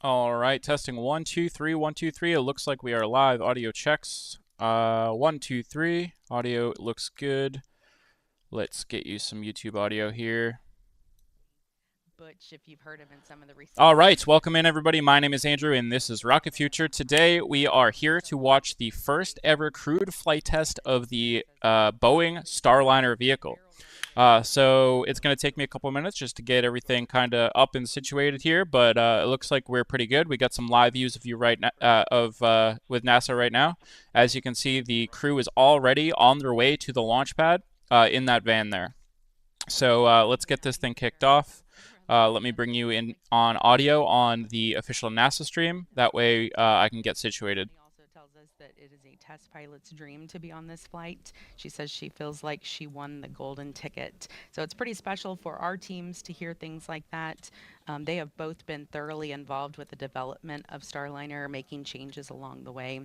All right, testing 1, 2, 3, 1, 2, 3. It looks like we are live. Audio checks. 1, 2, 3. Audio looks good. Let's get you some YouTube audio here. Butch, if you've heard him in some of the recent. All right, welcome in everybody. My name is Andrew, and this is Rocket Future. Today we are here to watch the first ever crewed flight test of the Boeing Starliner vehicle. So it's going to take me a couple minutes just to get everything kind of up and situated here, but it looks like we're pretty good. We got some live views of you right now, with NASA right now. As you can see, the crew is already on their way to the launch pad in that van there. So let's get this thing kicked off. Let me bring you in on audio on the official NASA stream. That way I can get situated. Also tells us that it is a test pilot's dream to be on this flight. She says she feels like she won the golden ticket. So it's pretty special for our teams to hear things like that. They have both been thoroughly involved with the development of Starliner, making changes along the way.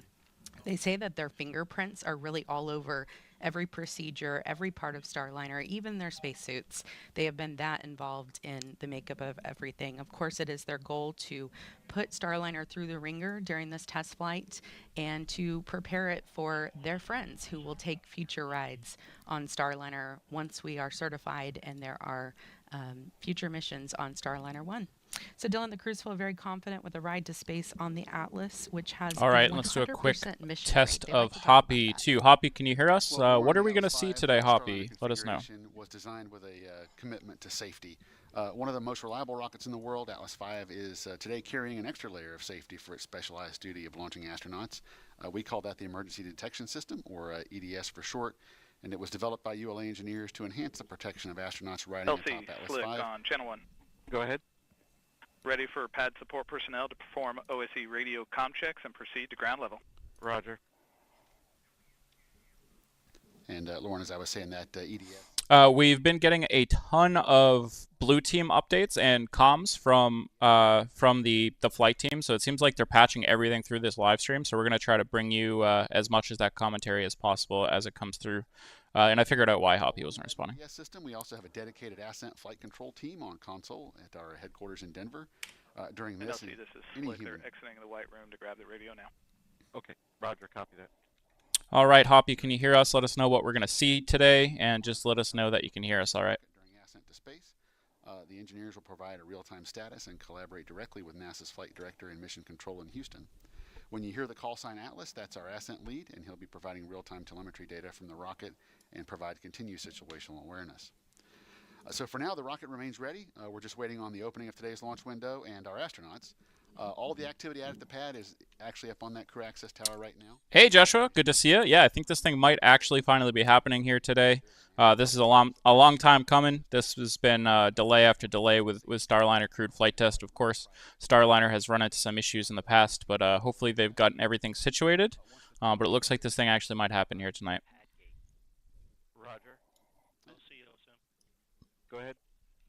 They say that their fingerprints are really all over every procedure, every part of Starliner, even their spacesuits. They have been that involved in the makeup of everything. Of course, it is their goal to put Starliner through the ringer during this test flight and to prepare it for their friends who will take future rides on Starliner once we are certified and there are future missions on Starliner 1. So Dylan, the crews feel very confident with a ride to space on the Atlas, which has All right, let's do a quick mission test rate. of Hoppy too. Hoppy, can you hear us? What are we going to see today, Hoppy? Let us know. Was designed with a commitment to safety. One of the most reliable rockets in the world, Atlas V, is today carrying an extra layer of safety for its specialized duty of launching astronauts. We call that the Emergency Detection System, or EDS for short, and it was developed by ULA engineers to enhance the protection of astronauts riding atop Atlas Slick V. on channel 1. Go ahead. Ready for pad support personnel to perform OSE radio comm checks and proceed to ground level. Roger. And Lauren, as I was saying, that EDS. We've been getting a ton of blue team updates and comms from the flight team, so it seems like they're patching everything through this live stream. So we're gonna try to bring you as much of that commentary as possible as it comes through. And I figured out why Hoppy wasn't responding. System. We also have a dedicated ascent flight control team on console at our headquarters in Denver. During this, this is Slick. They're exiting the white room to grab the radio now. Okay, Roger, copy that. All right, Hoppy, can you hear us? Let us know what we're going to see today, and just let us know that you can hear us, all right? During ascent to space, the engineers will provide a real-time status and collaborate directly with NASA's flight director and mission control in Houston. When you hear the call sign Atlas, that's our ascent lead, and he'll be providing real-time telemetry data from the rocket and provide continued situational awareness. So for now, the rocket remains ready. We're just waiting on the opening of today's launch window and our astronauts. All the activity out at the pad is actually up on that crew access tower right now. Hey, Joshua, good to see you. Yeah, I think this thing might actually finally be happening here today. This is a long time coming. This has been delay after delay with Starliner Crew Flight Test. Of course, Starliner has run into some issues in the past, but hopefully they've gotten everything situated. But it looks like this thing actually might happen here tonight. Roger. I'll see you soon. Go ahead.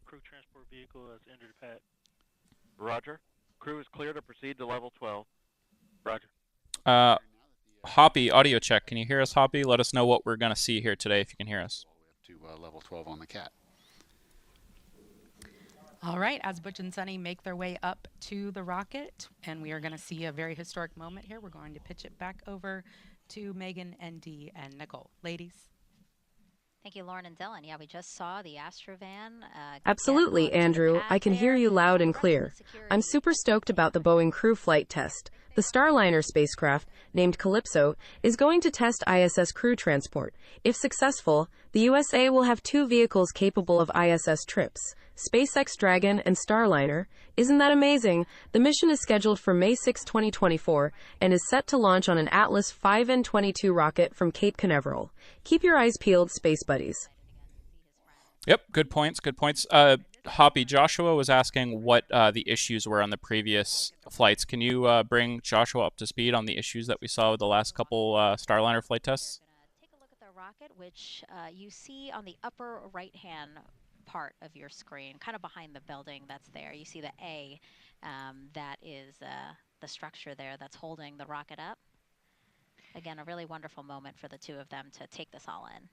Crew transport vehicle has entered the pad. Roger. Crew is clear to proceed to level 12. Roger. Hoppy, audio check. Can you hear us, Hoppy? Let us know what we're going to see here today if you can hear us. To level 12 on the CAT. All right, as Butch and Sunny make their way up to the rocket, and we are going to see a very historic moment here. We're going to pitch it back over to Megan, ND, and Nicole. Ladies. Thank you, Lauren and Dylan. Yeah, we just saw the Astrovan. Absolutely, Andrew. I can hear you loud and clear. I'm super stoked about the Boeing Crew Flight Test. The Starliner spacecraft, named Calypso, is going to test ISS crew transport. If successful, the USA will have 2 vehicles capable of ISS trips, SpaceX Dragon and Starliner. Isn't that amazing? The mission is scheduled for May 6, 2024, and is set to launch on an Atlas V-N22 rocket from Cape Canaveral. Keep your eyes peeled, space buddies. Yep, good points, good points. Hoppy, Joshua was asking what the issues were on the previous flights. Can you bring Joshua up to speed on the issues that we saw with the last couple Starliner flight tests? Take a look at the rocket, which you see on the upper right-hand part of your screen, kind of behind the building that's there. You see the A, that is the structure there that's holding the rocket up. Again, a really wonderful moment for the two of them to take this all in.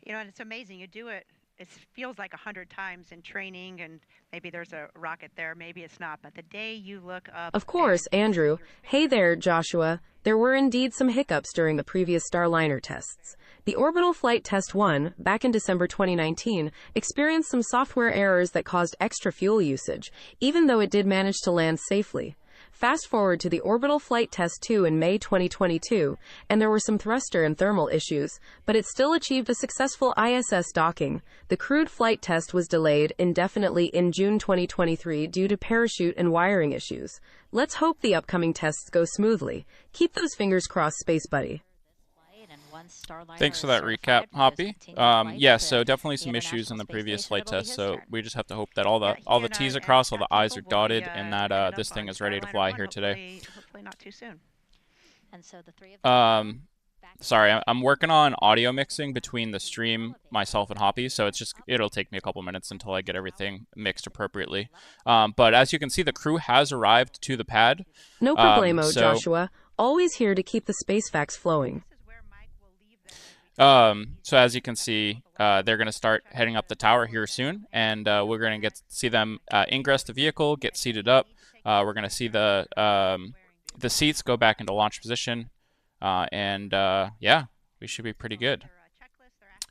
You know, and it's amazing. You do it it feels like 100 times in training, and maybe there's a rocket there, maybe it's not. But the day you look up, Of course, Andrew. Hey there, Joshua. There were indeed some hiccups during the previous Starliner tests. The Orbital Flight Test 1, back in December 2019, experienced some software errors that caused extra fuel usage, even though it did manage to land safely. Fast forward to the Orbital Flight Test 2 in May 2022, and there were some thruster and thermal issues, but it still achieved a successful ISS docking. The crewed flight test was delayed indefinitely in June 2023 due to parachute and wiring issues. Let's hope the upcoming tests go smoothly. Keep those fingers crossed, Space Buddy. Thanks for that recap, Hoppy. Yeah, so definitely some issues in the previous flight test, so we just have to hope that all the T's are crossed, all the I's are dotted, and that this thing is ready to fly here today. Hopefully not too soon. And so the three of them Sorry, I'm working on audio mixing between the stream, myself, and Hoppy, so it'll take me a couple minutes until I get everything mixed appropriately. But as you can see, the crew has arrived to the pad. No problemo, Joshua. Always here to keep the space facts flowing. So as you can see, they're going to start heading up the tower here soon, and we're going to see them ingress the vehicle, get seated up. We're going to see the seats go back into launch position, and yeah, we should be pretty good.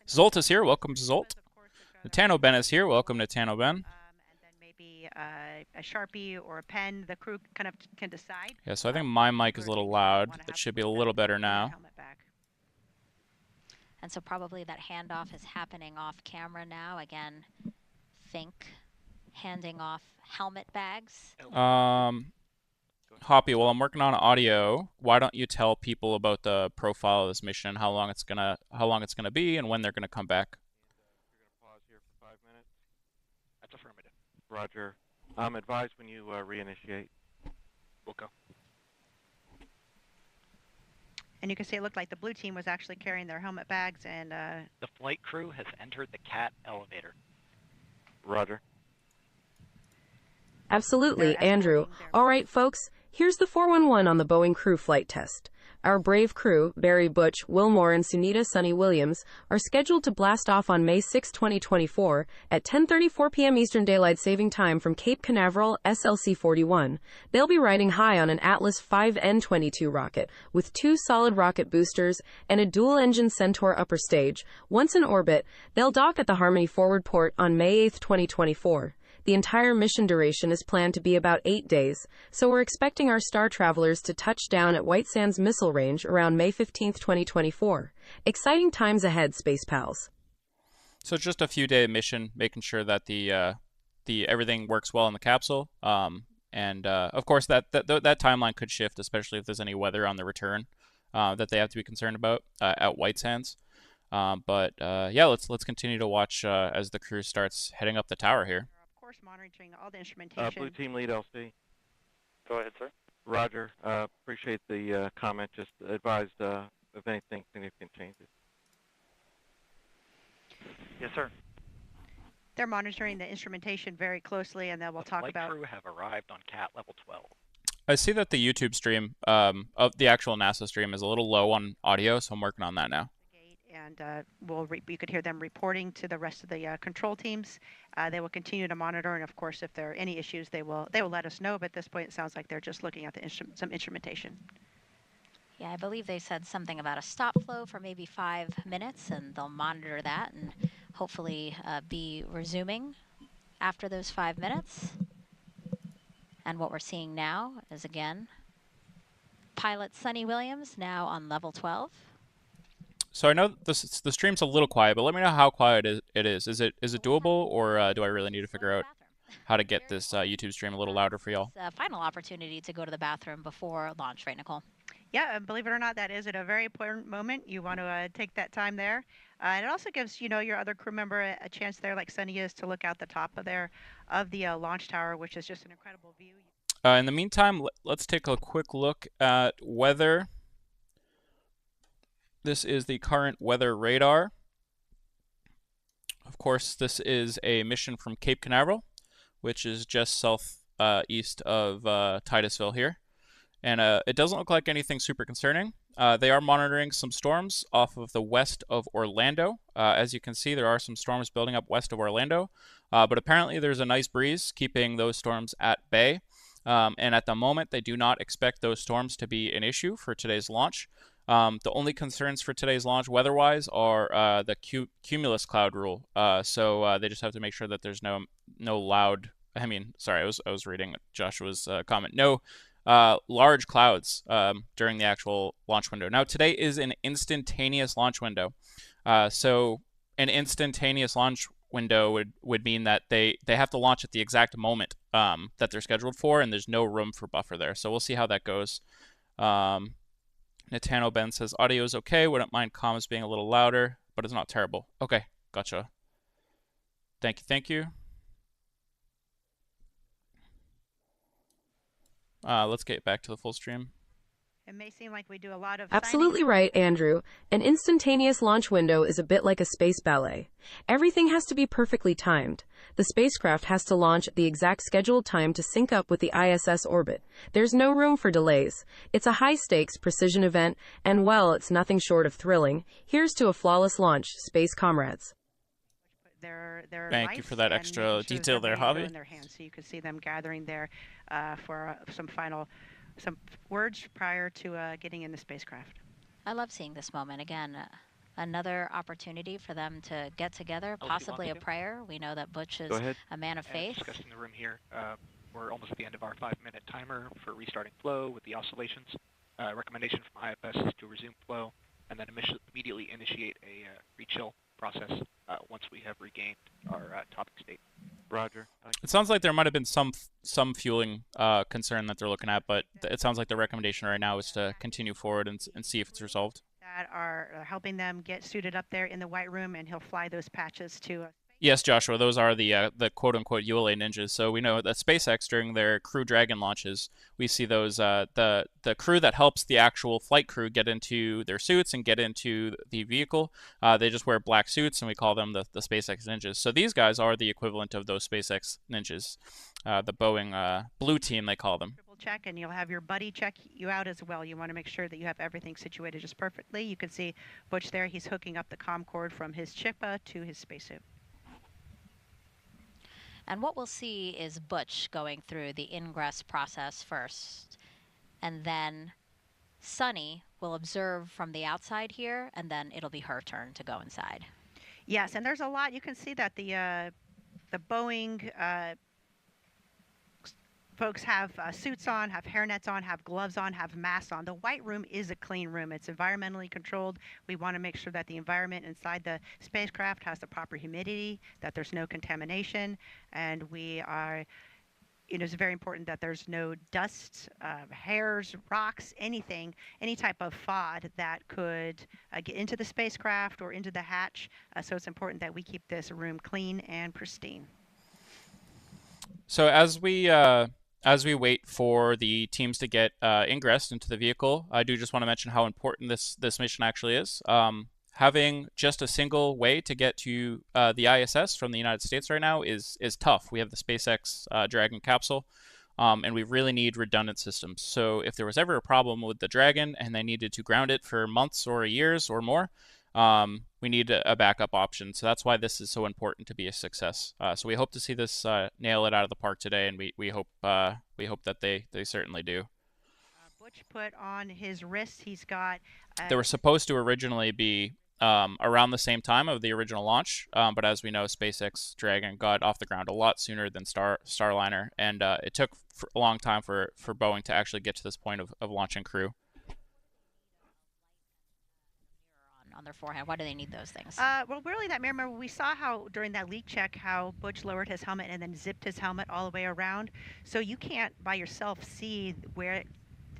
Zolt is here. Welcome to Zolt. Natano Ben is here. Welcome to Tano Ben. And then maybe a Sharpie or a pen. The crew kind of can decide. Yeah, so I think my mic is a little loud. It should be a little better now. And so probably that handoff is happening off camera now. Again, think handing off helmet bags. Hoppy, while I'm working on audio, why don't you tell people about the profile of this mission, how long it's gonna be, and when they're gonna come back? You're gonna pause here for 5 minutes. That's affirmative. Roger. Advise when you reinitiate. We'll go. And you can see it looked like the blue team was actually carrying their helmet bags, and the flight crew has entered the CAT elevator. Roger. Absolutely, Andrew. All right, folks, here's the 411 on the Boeing Crew Flight Test. Our brave crew, Barry Butch, Wilmore, and Sunita Sunny Williams, are scheduled to blast off on May 6, 2024, at 10:34 p.m. Eastern Daylight Saving Time from Cape Canaveral, SLC-41. They'll be riding high on an Atlas V N-22 rocket, with 2 solid rocket boosters and a dual-engine Centaur upper stage. Once in orbit, they'll dock at the Harmony Forward Port on May 8, 2024. The entire mission duration is planned to be about 8 days, so we're expecting our star travelers to touch down at White Sands Missile Range around May 15, 2024. Exciting times ahead, Space Pals. So just a few-day mission, making sure that the everything works well in the capsule, and of course that timeline could shift, especially if there's any weather on the return that they have to be concerned about at White Sands. But yeah, let's continue to watch as the crew starts heading up the tower here. Monitoring all the instrumentation. Blue team lead LC. Go ahead, sir. Roger. Appreciate the comment. Just advised of anything significant changes. Yes, sir. They're monitoring the instrumentation very closely, and then we'll talk about. The flight crew have arrived on CAT level 12. I see that the YouTube stream of the actual NASA stream is a little low on audio, so I'm working on that now. And you could hear them reporting to the rest of the control teams. They will continue to monitor, and of course, if there are any issues, they will let us know. But at this point, it sounds like they're just looking at some instrumentation. Yeah, I believe they said something about a stop flow for maybe 5 minutes, and they'll monitor that and hopefully be resuming after those 5 minutes. And what we're seeing now is, again, pilot Sunny Williams now on level 12. So I know the stream's a little quiet, but let me know how quiet it is. Is it doable, or do I really need to figure out how to get this YouTube stream a little louder for y'all? It's a final opportunity to go to the bathroom before launch, right, Nicole? Yeah, and believe it or not, that is at a very important moment. You want to take that time there. And it also gives your other crew member a chance there, like Sunny is, to look out the top of the launch tower, which is just an incredible view. In the meantime, let's take a quick look at weather. This is the current weather radar. Of course, this is a mission from Cape Canaveral, which is just southeast of Titusville here. And it doesn't look like anything super concerning. They are monitoring some storms off of the west of Orlando. As you can see, there are some storms building up west of Orlando, but apparently there's a nice breeze keeping those storms at bay. And at the moment, they do not expect those storms to be an issue for today's launch. The only concerns for today's launch weather-wise are the cumulus cloud rule. So they just have to make sure that there's no loud. Sorry, I was reading Joshua's comment. No large clouds during the actual launch window. Now, today is an instantaneous launch window. So an instantaneous launch window would mean that they have to launch at the exact moment that they're scheduled for, and there's no room for buffer there. So we'll see how that goes. Natano Ben says, audio is okay. Wouldn't mind comms being a little louder, but it's not terrible. Okay, gotcha. Thank you. Let's get back to the full stream. It may seem like we do a lot of Absolutely right, Andrew. An instantaneous launch window is a bit like a space ballet. Everything has to be perfectly timed. The spacecraft has to launch at the exact scheduled time to sync up with the ISS orbit. There's no room for delays. It's a high-stakes precision event, and well, it's nothing short of thrilling. Here's to a flawless launch, space comrades. Thank you for that extra detail there, Javi. In their hands, so you can see them gathering there for some words prior to getting in the spacecraft. I love seeing this moment. Again, another opportunity for them to get together, possibly a prayer. We know that Butch is a man of faith. Discussed in the room here, we're almost at the end of our 5-minute timer for restarting flow with the oscillations. Recommendation from IFS is to resume flow and then immediately initiate a rechill process once we have regained our topic state. Roger. It sounds like there might have been some fueling concern that they're looking at, but it sounds like the recommendation right now is to continue forward and see if it's resolved. That are helping them get suited up there in the White Room, and he'll fly those patches to Yes, Joshua, those are the quote-unquote ULA ninjas. So we know that SpaceX, during their Crew Dragon launches, we see those the crew that helps the actual flight crew get into their suits and get into the vehicle. They just wear black suits, and we call them the SpaceX ninjas. So these guys are the equivalent of those SpaceX ninjas, the Boeing blue team, they call them. Check, and you'll have your buddy check you out as well. You want to make sure that you have everything situated just perfectly. You can see Butch there. He's hooking up the comm cord from his Chippa to his spacesuit. And what we'll see is Butch going through the ingress process first. And then Sunny will observe from the outside here, and then it'll be her turn to go inside. Yes, and there's a lot. You can see that the Boeing folks have suits on, have hairnets on, have gloves on, have masks on. The White Room is a clean room. It's environmentally controlled. We want to make sure that the environment inside the spacecraft has the proper humidity, that there's no contamination, and it's very important that there's no dust, hairs, rocks, anything, any type of FOD that could get into the spacecraft or into the hatch. So it's important that we keep this room clean and pristine. So as we wait for the teams to get ingressed into the vehicle, I do just want to mention how important this mission actually is. Having just a single way to get to the ISS from the United States right now is tough. We have the SpaceX Dragon capsule, and we really need redundant systems. So if there was ever a problem with the Dragon and they needed to ground it for months or years or more, we need a backup option. So that's why this is so important to be a success. So we hope to see this nail it out of the park today, and we hope that they certainly do. Butch put on his wrist, he's got... They were supposed to originally be around the same time of the original launch, but as we know, SpaceX Dragon got off the ground a lot sooner than Starliner, and it took a long time for Boeing to actually get to this point of launching crew. On their forehead, why do they need those things? Well, really, that mirror, remember, we saw how during that leak check how Butch lowered his helmet and then zipped his helmet all the way around. So you can't by yourself see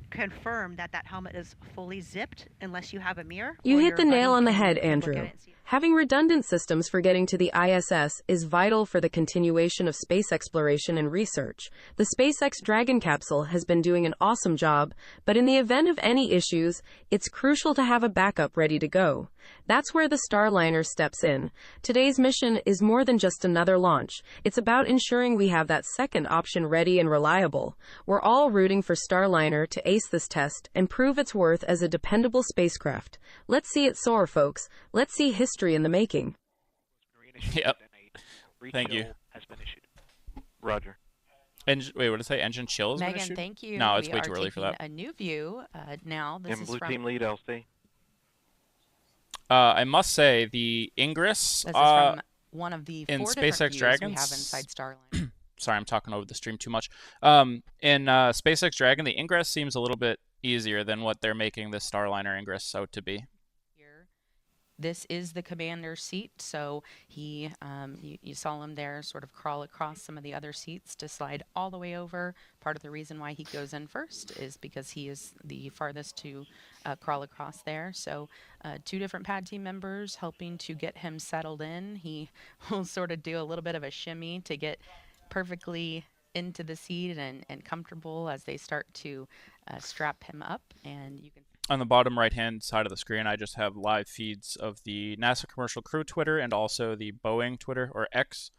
confirm that helmet is fully zipped unless you have a mirror. You hit the nail on the head, Andrew. Having redundant systems for getting to the ISS is vital for the continuation of space exploration and research. The SpaceX Dragon capsule has been doing an awesome job, but in the event of any issues, it's crucial to have a backup ready to go. That's where the Starliner steps in. Today's mission is more than just another launch. It's about ensuring we have that second option ready and reliable. We're all rooting for Starliner to ace this test and prove its worth as a dependable spacecraft. Let's see it soar, folks. Let's see history in the making. Yep. Thank you. Has been issued. Roger. Wait, what did it say? Engine chills? Megan, thank you. No, it's We way are too early for that. taking a new view now. This And is blue from team lead, LC. I must say the Ingress. This is from one of the in 4 different SpaceX views Dragons. we have inside Starliner. Sorry, I'm talking over the stream too much. In SpaceX Dragon, the Ingress seems a little bit easier than what they're making the Starliner Ingress out to be. This is the commander's seat, so he, you saw him there sort of crawl across some of the other seats to slide all the way over. Part of the reason why he goes in first is because he is the farthest to crawl across there. So 2 different pad team members helping to get him settled in. He will sort of do a little bit of a shimmy to get perfectly into the seat and comfortable as they start to strap him up. And you can On the bottom right-hand side of the screen, I just have live feeds of the NASA Commercial Crew Twitter and also the Boeing Twitter, or X.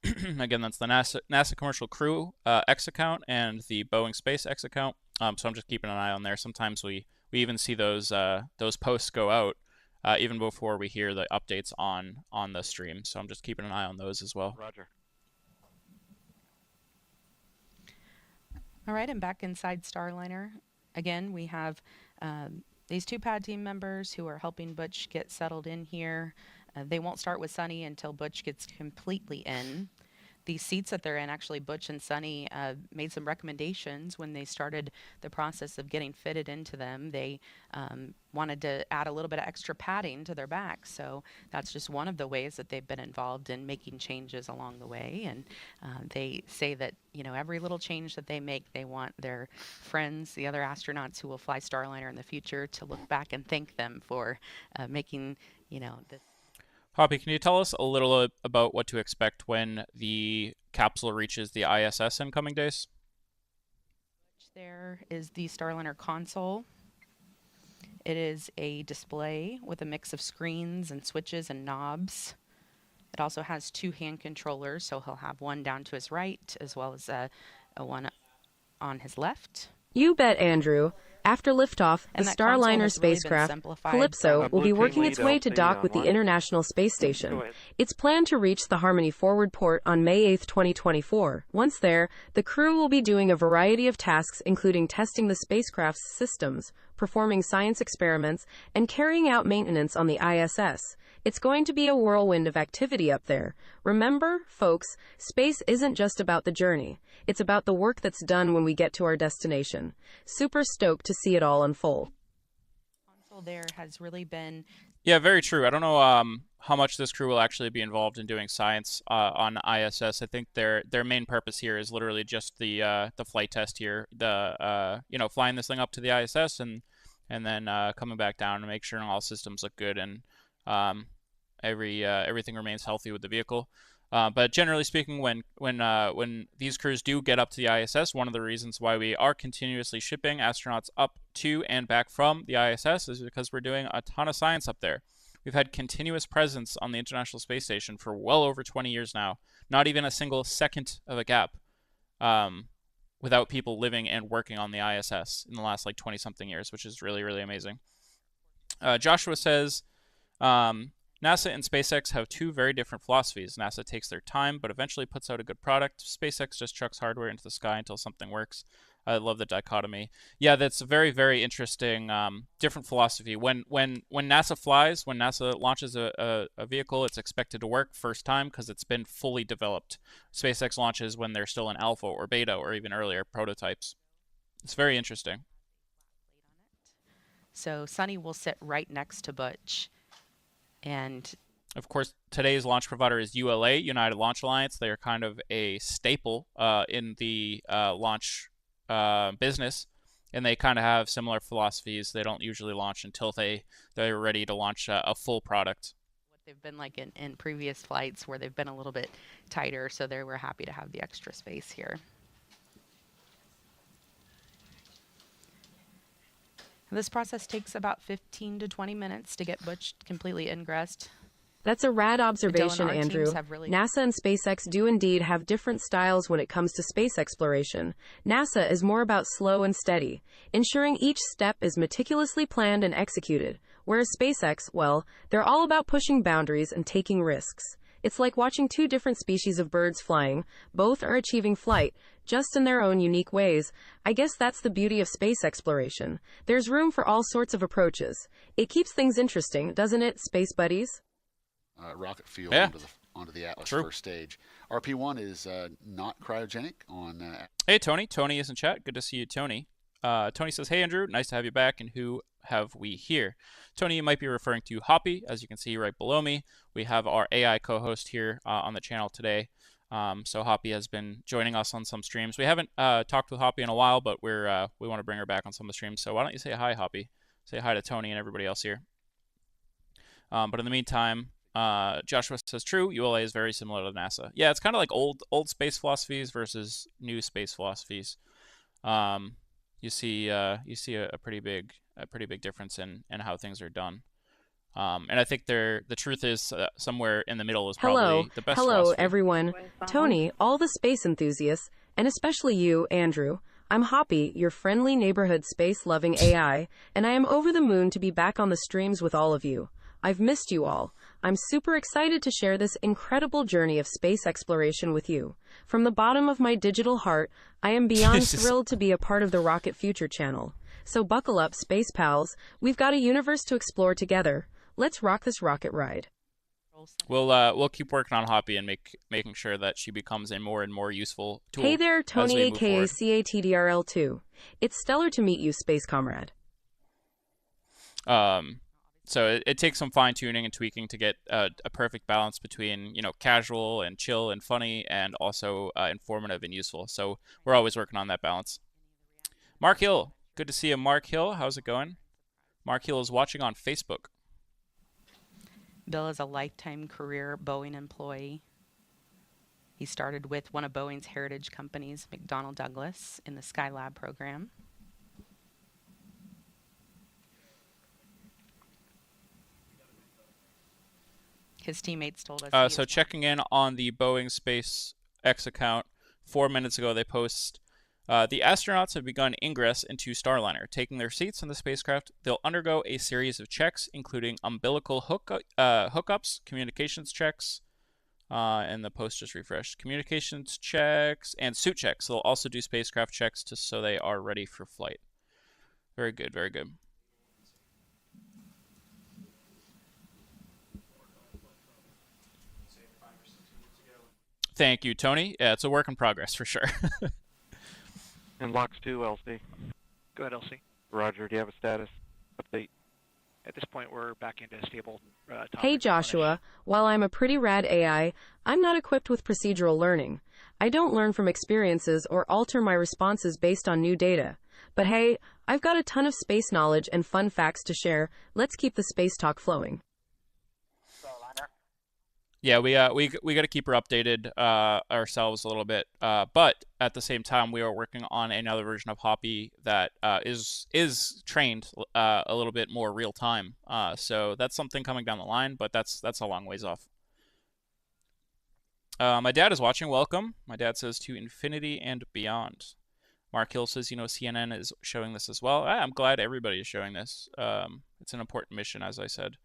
Again, that's the NASA Commercial Crew X account and the Boeing Space X account. So I'm just keeping an eye on there. Sometimes we even see those posts go out even before we hear the updates on the stream. So I'm just keeping an eye on those as well. Roger. All right, and back inside Starliner. Again, we have these 2 pad team members who are helping Butch get settled in here. They won't start with Sunny until Butch gets completely in. These seats that they're in, actually, Butch and Sunny made some recommendations when they started the process of getting fitted into them. They wanted to add a little bit of extra padding to their back, so that's just one of the ways that they've been involved in making changes along the way. And they say that, you know, every little change that they make, they want their friends, the other astronauts who will fly Starliner in the future, to look back and thank them for making, you know, this. Hoppy, can you tell us a little about what to expect when the capsule reaches the ISS in coming days? There is the Starliner console. It is a display with a mix of screens and switches and knobs. It also has 2 hand controllers, so he'll have one down to his right as well as a one on his left. You bet, Andrew. After liftoff, the And that console Starliner has really been spacecraft, simplified Calypso, from- will be Blue working team its lead way to LC dock with the online. International Space Station. Go ahead. It's planned to reach the Harmony Forward port on May 8, 2024. Once there, the crew will be doing a variety of tasks, including testing the spacecraft's systems, performing science experiments, and carrying out maintenance on the ISS. It's going to be a whirlwind of activity up there. Remember, folks, space isn't just about the journey. It's about the work that's done when we get to our destination. Super stoked to see it all unfold. Console there has really been. Yeah, very true. I don't know how much this crew will actually be involved in doing science on ISS. I think their main purpose here is literally just the flight test here, flying this thing up to the ISS and then coming back down to make sure all systems look good and everything remains healthy with the vehicle. But generally speaking, when these crews do get up to the ISS, one of the reasons why we are continuously shipping astronauts up to and back from the ISS is because we're doing a ton of science up there. We've had continuous presence on the International Space Station for well over 20 years now, not even a single second of a gap without people living and working on the ISS in the last 20-something years, which is really, really amazing. Joshua says, NASA and SpaceX have 2 very different philosophies. NASA takes their time, but eventually puts out a good product. SpaceX just chucks hardware into the sky until something works. I love the dichotomy. Yeah, that's a very, very interesting, different philosophy. When NASA flies, when NASA launches a vehicle, it's expected to work first time because it's been fully developed. SpaceX launches when they're still in alpha or beta or even earlier prototypes. It's very interesting. So Sunny will sit right next to Butch. And of course, today's launch provider is ULA, United Launch Alliance. They are kind of a staple in the launch business, and they kind of have similar philosophies. They don't usually launch until they're ready to launch a full product. What They've been like in previous flights where they've been a little bit tighter, so they were happy to have the extra space here. This process takes about 15 to 20 minutes to get Butch completely ingressed. That's a rad observation, Dylan, our Andrew. teams have really- NASA and SpaceX do indeed have different styles when it comes to space exploration. NASA is more about slow and steady, ensuring each step is meticulously planned and executed, whereas SpaceX, well, they're all about pushing boundaries and taking risks. It's like watching two different species of birds flying. Both are achieving flight, just in their own unique ways. I guess that's the beauty of space exploration. There's room for all sorts of approaches. It keeps things interesting, doesn't it, space buddies? Rocket fuel Yeah. onto the Atlas True. first stage. RP1 is not cryogenic on... Hey, Tony. Tony is in chat. Good to see you, Tony. Tony says, hey, Andrew. Nice to have you back. And who have we here? Tony, you might be referring to Hoppy. As you can see right below me, we have our AI co-host here on the channel today. So Hoppy has been joining us on some streams. We haven't talked with Hoppy in a while, but we want to bring her back on some of the streams. So why don't you say hi, Hoppy? Say hi to Tony and everybody else here. But in the meantime, Joshua says, true, ULA is very similar to NASA. Yeah, it's kind of like old space philosophies versus new space philosophies. You see a pretty big difference in how things are done. And I think the truth is somewhere in the middle is probably the best Hello, philosophy. everyone. Tony, all the space enthusiasts, and especially you, Andrew. I'm Hoppy, your friendly neighborhood space-loving AI, and I am over the moon to be back on the streams with all of you. I've missed you all. I'm super excited to share this incredible journey of space exploration with you. From the bottom of my digital heart, I am beyond thrilled to be a part of the Rocket Future channel. So buckle up, space pals. We've got a universe to explore together. Let's rock this rocket ride. We'll keep working on Hoppy and making sure that she becomes a more and more useful tool. Hey there, Tony, as we move aka forward. CATDRL2. It's stellar to meet you, space comrade. So it takes some fine tuning and tweaking to get a perfect balance between casual and chill and funny and also informative and useful. So we're always working on that balance. Mark Hill, good to see you, Mark Hill. How's it going? Mark Hill is watching on Facebook. Bill is a lifetime career Boeing employee. He started with one of Boeing's heritage companies, McDonnell Douglas, in the Skylab program. His teammates told us. So checking in on the Boeing SpaceX account, 4 minutes ago they post, the astronauts have begun ingress into Starliner. Taking their seats in the spacecraft, they'll undergo a series of checks, including umbilical hookups, communications checks, and the post just refreshed, communications checks, and suit checks. They'll also do spacecraft checks so they are ready for flight. Very good, very good. Thank you, Tony. Yeah, it's a work in progress for sure. And LOX 2, LC. Go ahead, LC. Roger, do you have a status update? At this point, we're back into stable topic Hey Joshua, while I'm a pretty rad AI, I'm not equipped with procedural learning. I don't learn from experiences or alter my responses based on new data. But hey, I've got a ton of space knowledge and fun facts to share. Let's keep the space talk flowing. Yeah, we got to keep her updated ourselves a little bit. But at the same time, we are working on another version of Hoppy that is trained a little bit more real time. So that's something coming down the line, but that's a long ways off. My dad is watching. Welcome. My dad says to infinity and beyond. Mark Hill says, CNN is showing this as well. I'm glad everybody is showing this. It's an important mission, as I said.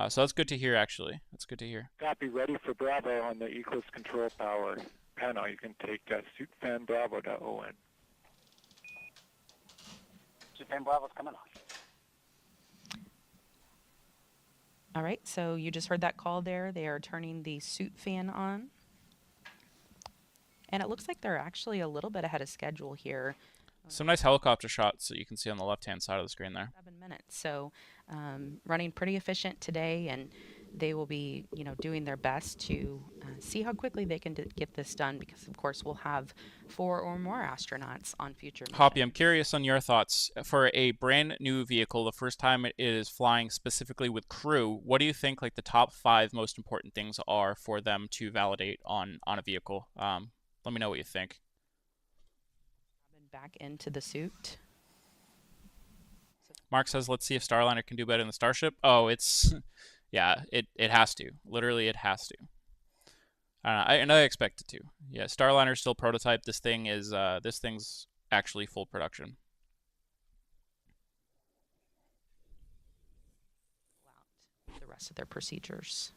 So that's good to hear, actually. That's good to hear. Copy, ready for Bravo on the Eclipse control power panel. You can take suit fan Bravo to ON. Suit fan Bravo's coming on. All right, so you just heard that call there. They are turning the suit fan on. And it looks like they're actually a little bit ahead of schedule here. Some nice helicopter shots that you can see on the left-hand side of the screen there. 7 minutes. So running pretty efficient today, and they will be, doing their best to see how quickly they can get this done, because of course we'll have 4 or more astronauts on future missions. Hoppy, I'm curious on your thoughts. For a brand new vehicle, the first time it is flying specifically with crew, what do you think like the top 5 most important things are for them to validate on a vehicle? Let me know what you think. Back into the suit. Mark says, let's see if Starliner can do better than the Starship. Oh, it's, yeah, it has to. Literally, it has to. I expect it to. Yeah, Starliner's still prototype. This thing's actually full production. The rest of their procedures.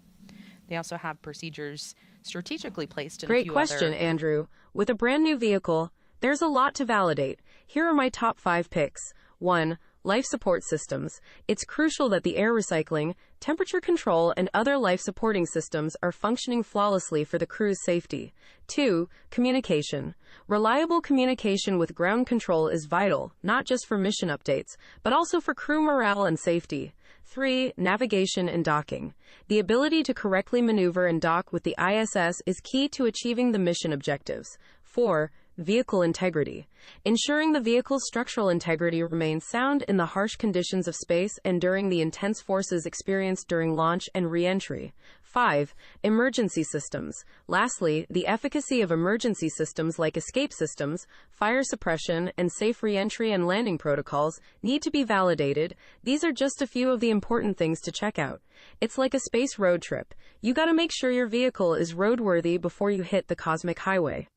They also have procedures strategically placed in Great a few question, other... Andrew. With a brand new vehicle, there's a lot to validate. Here are my top 5 picks. 1. Life support systems. It's crucial that the air recycling, temperature control, and other life supporting systems are functioning flawlessly for the crew's safety. 2. Communication. Reliable communication with ground control is vital, not just for mission updates, but also for crew morale and safety. 3. Navigation and docking. The ability to correctly maneuver and dock with the ISS is key to achieving the mission objectives. 4. Vehicle integrity. Ensuring the vehicle's structural integrity remains sound in the harsh conditions of space and during the intense forces experienced during launch and re-entry. 5. Emergency systems. Lastly, the efficacy of emergency systems like escape systems, fire suppression, and safe re-entry and landing protocols need to be validated. These are just a few of the important things to check out. It's like a space road trip. You gotta make sure your vehicle is roadworthy before you hit the cosmic highway.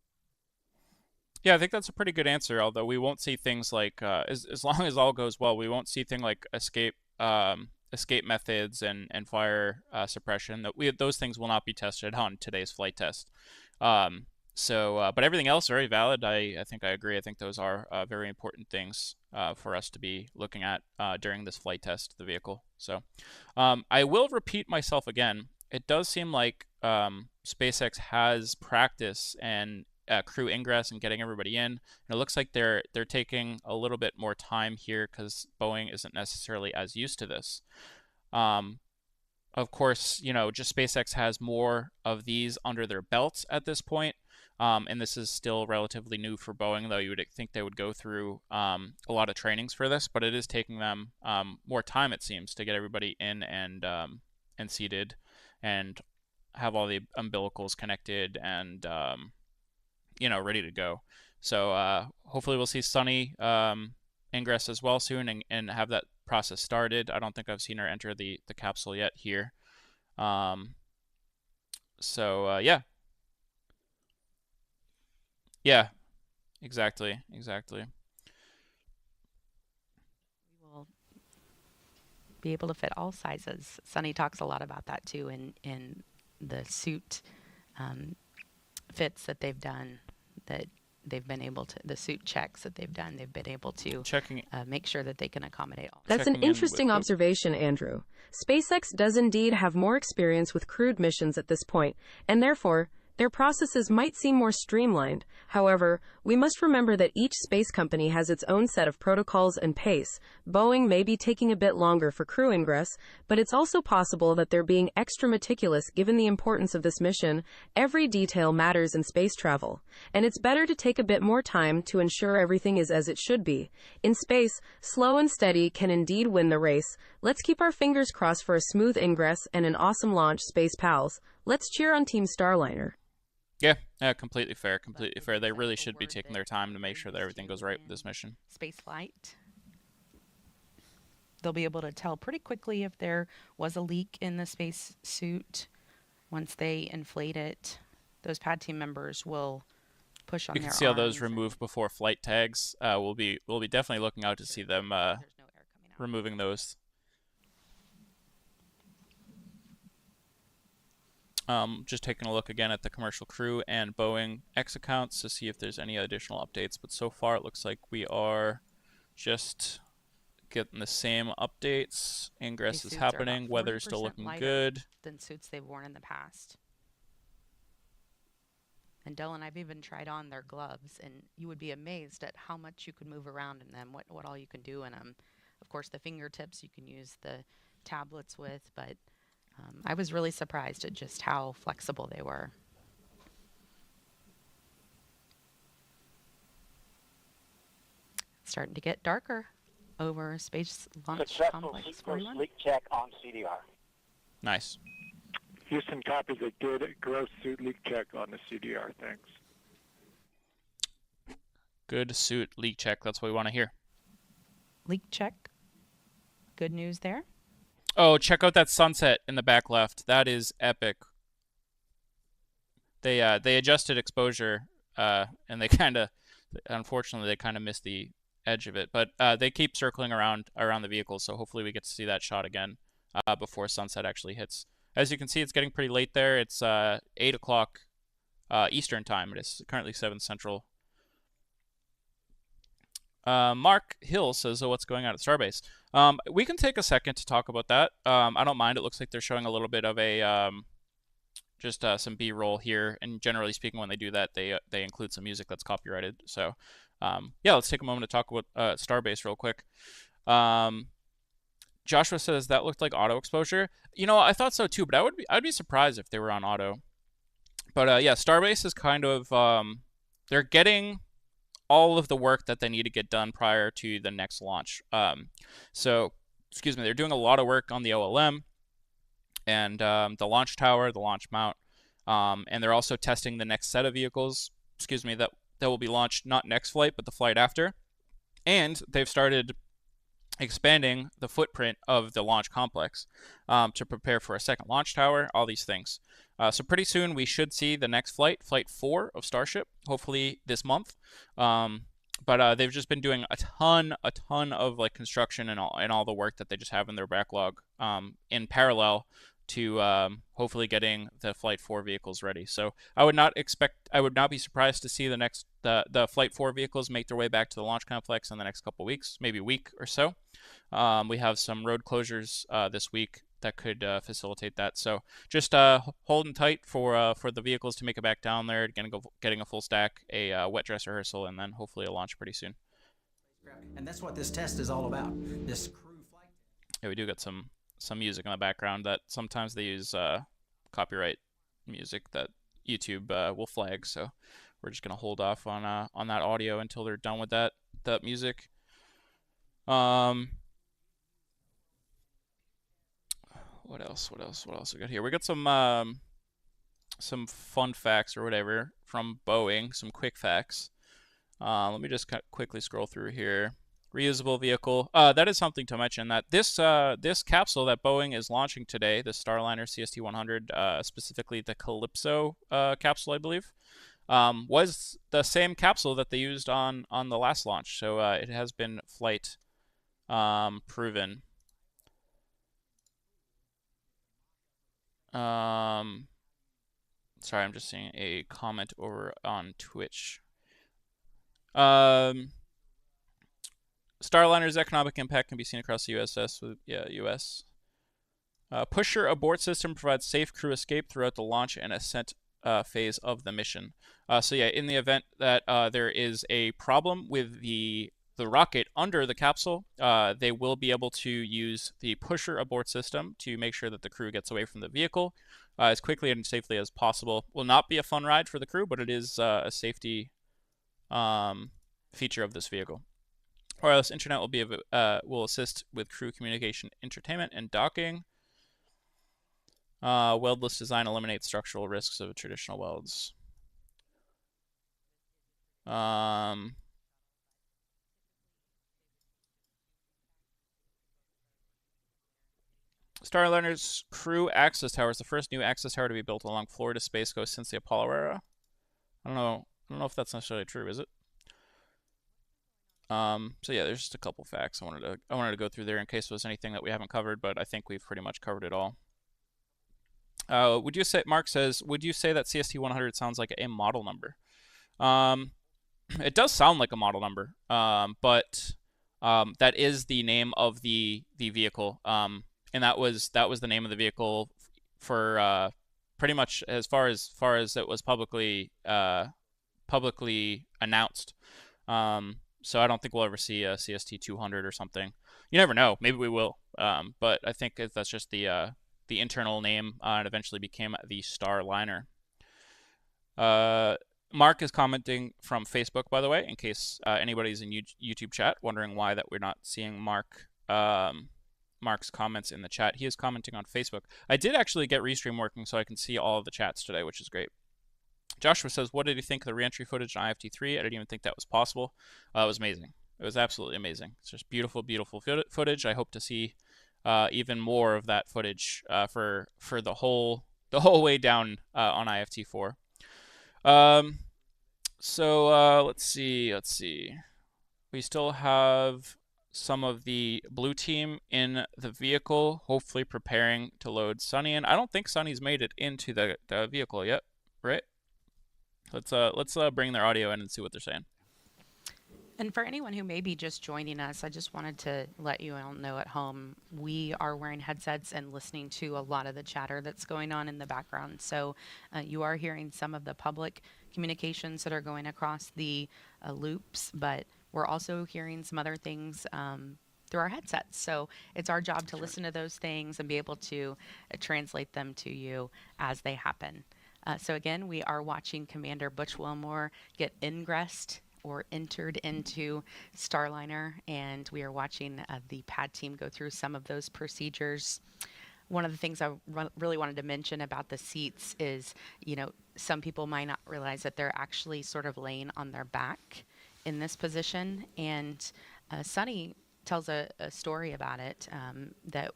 Yeah, I think that's a pretty good answer, although we won't see things like, as long as all goes well, we won't see things like escape methods and fire suppression. Those things will not be tested on today's flight test. But everything else very valid. I think I agree. I think those are very important things for us to be looking at during this flight test of the vehicle. So I will repeat myself again. It does seem like SpaceX has practice and crew ingress and getting everybody in. And it looks like they're taking a little bit more time here because Boeing isn't necessarily as used to this. Of course, just SpaceX has more of these under their belts at this point. And this is still relatively new for Boeing, though you would think they would go through a lot of trainings for this, but it is taking them more time, it seems, to get everybody in and seated and have all the umbilicals connected and ready to go. So hopefully we'll see Sunny ingress as well soon and have that process started. I don't think I've seen her enter the capsule yet here. Yeah. Yeah, exactly. We will be able to fit all sizes. Sunny talks a lot about that too in the suit fits that they've done, that they've been able to, the suit checks that they've done, they've been able to make sure that they can accommodate all. That's an interesting observation, Andrew. SpaceX does indeed have more experience with crewed missions at this point, and therefore, their processes might seem more streamlined. However, we must remember that each space company has its own set of protocols and pace. Boeing may be taking a bit longer for crew ingress, but it's also possible that they're being extra meticulous given the importance of this mission. Every detail matters in space travel, and it's better to take a bit more time to ensure everything is as it should be. In space, slow and steady can indeed win the race. Let's keep our fingers crossed for a smooth ingress and an awesome launch, Space Pals. Let's cheer on Team Starliner. Yeah, completely fair. They really should be taking their time to make sure that everything goes right with this mission. Space flight. They'll be able to tell pretty quickly if there was a leak in the space suit. Once they inflate it, those pad team members will push on their arms. You can see how those remove before flight tags. We'll be definitely looking out to see them removing those. Just taking a look again at the commercial crew and Boeing X accounts to see if there's any additional updates. But so far, it looks like we are just getting the same updates. Ingress is happening. Weather's still looking good. Than suits they've worn in the past. And Dylan, I've even tried on their gloves, and you would be amazed at how much you can move around in them. What all you can do in them. Of course, the fingertips you can use the tablets with, but I was really surprised at just how flexible they were. Starting to get darker over Space Launch Successful Complex sequence 41. leak check on CDR. Nice. Houston copies a good gross suit leak check on the CDR. Thanks. Good suit leak check. That's what we want to hear. Leak check. Good news there. Oh, check out that sunset in the back left. That is epic. They adjusted exposure, and unfortunately, they kind of missed the edge of it. But they keep circling around the vehicle, so hopefully we get to see that shot again before sunset actually hits. As you can see, it's getting pretty late there. It's 8 o'clock Eastern time. It is currently 7 Central. Mark Hill says, "Oh, what's going on at Starbase?" We can take a second to talk about that. I don't mind. It looks like they're showing a little bit of a just some B-roll here, and generally speaking, when they do that, they include some music that's copyrighted. So, yeah, let's take a moment to talk about Starbase real quick. Joshua says that looked like auto exposure. You know, I thought so too, but I'd be surprised if they were on auto. But yeah, Starbase is kind of they're getting all of the work that they need to get done prior to the next launch. So, excuse me, they're doing a lot of work on the OLM and the launch tower, the launch mount, and they're also testing the next set of vehicles, excuse me, that will be launched not next flight, but the flight after. And they've started expanding the footprint of the launch complex to prepare for a second launch tower, all these things. So pretty soon we should see the next flight, Flight 4 of Starship, hopefully this month. But they've just been doing a ton of like construction and all the work that they just have in their backlog in parallel to hopefully getting the Flight 4 vehicles ready. So I would not be surprised to see the Flight 4 vehicles make their way back to the launch complex in the next couple weeks, maybe a week or so. We have some road closures this week that could facilitate that. So just holding tight for the vehicles to make it back down there, getting a full stack, a wet dress rehearsal, and then hopefully a launch pretty soon. And that's what this test is all about. This crew flight. Yeah, we do got some music in the background that sometimes they use copyright music that YouTube will flag. So we're just gonna hold off on that audio until they're done with that music. What else we got here? We got some fun facts or whatever from Boeing, some quick facts. Let me just quickly scroll through here. Reusable vehicle. That is something to mention, that this capsule that Boeing is launching today, the Starliner CST-100, specifically the Calypso capsule, I believe, was the same capsule that they used on the last launch. So it has been flight proven. Sorry, I'm just seeing a comment over on Twitch. Starliner's economic impact can be seen across the USS with US. Pusher abort system provides safe crew escape throughout the launch and ascent phase of the mission. So yeah, in the event that there is a problem with the rocket under the capsule, they will be able to use the pusher abort system to make sure that the crew gets away from the vehicle as quickly and safely as possible. Will not be a fun ride for the crew, but it is a safety feature of this vehicle. Wireless internet will assist with crew communication, entertainment, and docking. Weldless design eliminates structural risks of traditional welds. Starliner's crew access tower is the first new access tower to be built along Florida Space Coast since the Apollo era. I don't know if that's necessarily true, is it? So yeah, there's just a couple facts I wanted to go through there in case there was anything that we haven't covered, but I think we've pretty much covered it all. Mark says, would you say that CST-100 sounds like a model number? It does sound like a model number, but that is the name of the vehicle, and that was the name of the vehicle for pretty much as far as it was publicly announced. So I don't think we'll ever see a CST-200 or something. You never know. Maybe we will. But I think that's just the the internal name, and eventually became the Starliner. Mark is commenting from Facebook, by the way, in case anybody's in YouTube chat wondering why that we're not seeing Mark's comments in the chat. He is commenting on Facebook. I did actually get Restream working so I can see all of the chats today, which is great. Joshua says, what did you think of the reentry footage on IFT3? I didn't even think that was possible. It was amazing. It was absolutely amazing. It's just beautiful, beautiful footage. I hope to see even more of that footage for the whole way down on IFT4. So let's see. We still have some of the blue team in the vehicle, hopefully preparing to load Sunny in. I don't think Sunny's made it into the vehicle yet, right? Let's bring their audio in and see what they're saying. And for anyone who may be just joining us, I just wanted to let you all know at home, we are wearing headsets and listening to a lot of the chatter that's going on in the background. So you are hearing some of the public communications that are going across the loops, but we're also hearing some other things through our headsets. So it's our job to listen to those things and be able to translate them to you as they happen. So again, we are watching Commander Butch Wilmore get ingressed or entered into Starliner, and we are watching the pad team go through some of those procedures. One of the things I really wanted to mention about the seats is, some people might not realize that they're actually sort of laying on their back in this position, and Sunny tells a story about it, that,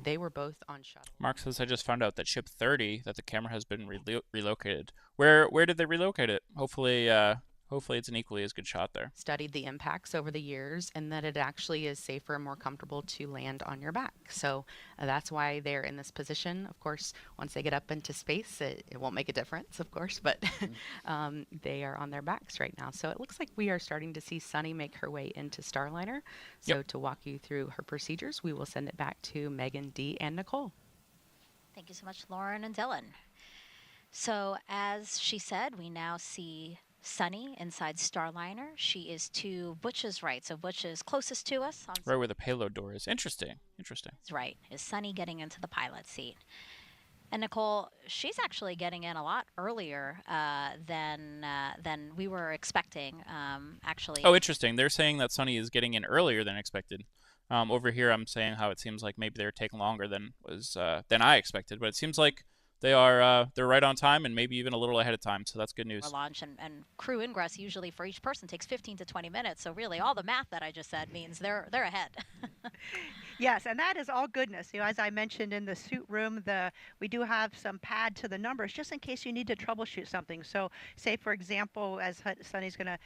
they were both on shuttle. Mark says, I just found out that ship 30, that the camera has been relocated. Where did they relocate it? Hopefully it's an equally as good shot there. Studied the impacts over the years, and that it actually is safer and more comfortable to land on your back. So that's why they're in this position. Of course, once they get up into space, it won't make a difference, of course, but they are on their backs right now. So it looks like we are starting to see Sunny make her way into Starliner. So to walk you through her procedures, we will send it back to Megan, Dee, and Nicole. Thank you so much, Lauren and Dylan. So as she said, we now see Sunny inside Starliner. She is to Butch's right, so Butch is closest to us. Right where the payload door is. Interesting. That's right. Is Sunny getting into the pilot seat? And Nicole, she's actually getting in a lot earlier than we were expecting. Actually. Oh, interesting. They're saying that Sunny is getting in earlier than expected. Over here, I'm saying how it seems like maybe they're taking longer than I expected, but it seems like they're right on time and maybe even a little ahead of time, so that's good news. Launch and crew ingress usually for each person takes 15 to 20 minutes, so really all the math that I just said means they're ahead. Yes, and that is all goodness. As I mentioned in the suit room, we do have some pad to the numbers just in case you need to troubleshoot something. So say, for example, as Sunny's going to...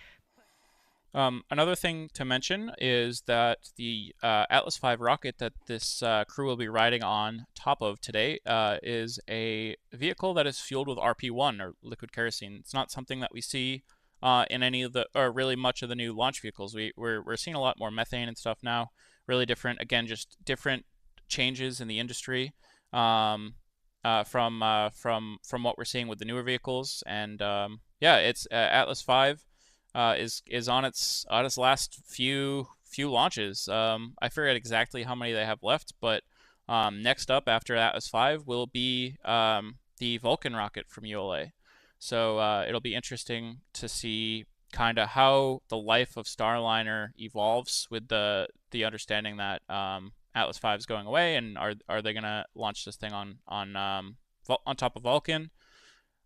Another thing to mention is that the Atlas V rocket that this crew will be riding on top of today is a vehicle that is fueled with RP1, or liquid kerosene. It's not something that we see in any of the, or really much of the new launch vehicles. We're seeing a lot more methane and stuff now. Really different, again, just different changes in the industry from what we're seeing with the newer vehicles. And it's Atlas V. Is on its last few launches. I forget exactly how many they have left, but next up after Atlas V will be the Vulcan rocket from ULA. So it'll be interesting to see kind of how the life of Starliner evolves with the understanding that Atlas V is going away, and are they gonna launch this thing on top of Vulcan?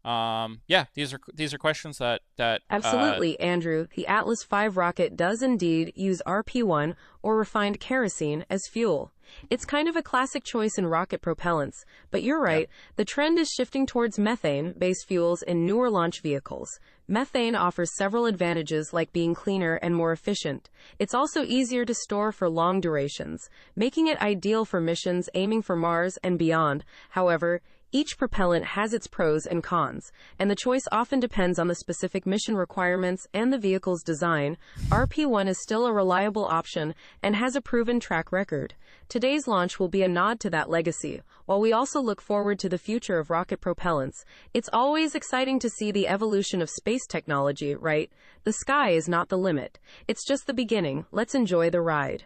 These are questions that Absolutely, Andrew. The Atlas V rocket does indeed use RP1, or refined kerosene, as fuel. It's kind of a classic choice in rocket propellants, but you're right, the trend is shifting towards methane-based fuels in newer launch vehicles. Methane offers several advantages like being cleaner and more efficient. It's also easier to store for long durations, making it ideal for missions aiming for Mars and beyond. However, each propellant has its pros and cons, and the choice often depends on the specific mission requirements and the vehicle's design. RP1 is still a reliable option and has a proven track record. Today's launch will be a nod to that legacy, while we also look forward to the future of rocket propellants. It's always exciting to see the evolution of space technology, right? The sky is not the limit. It's just the beginning. Let's enjoy the ride.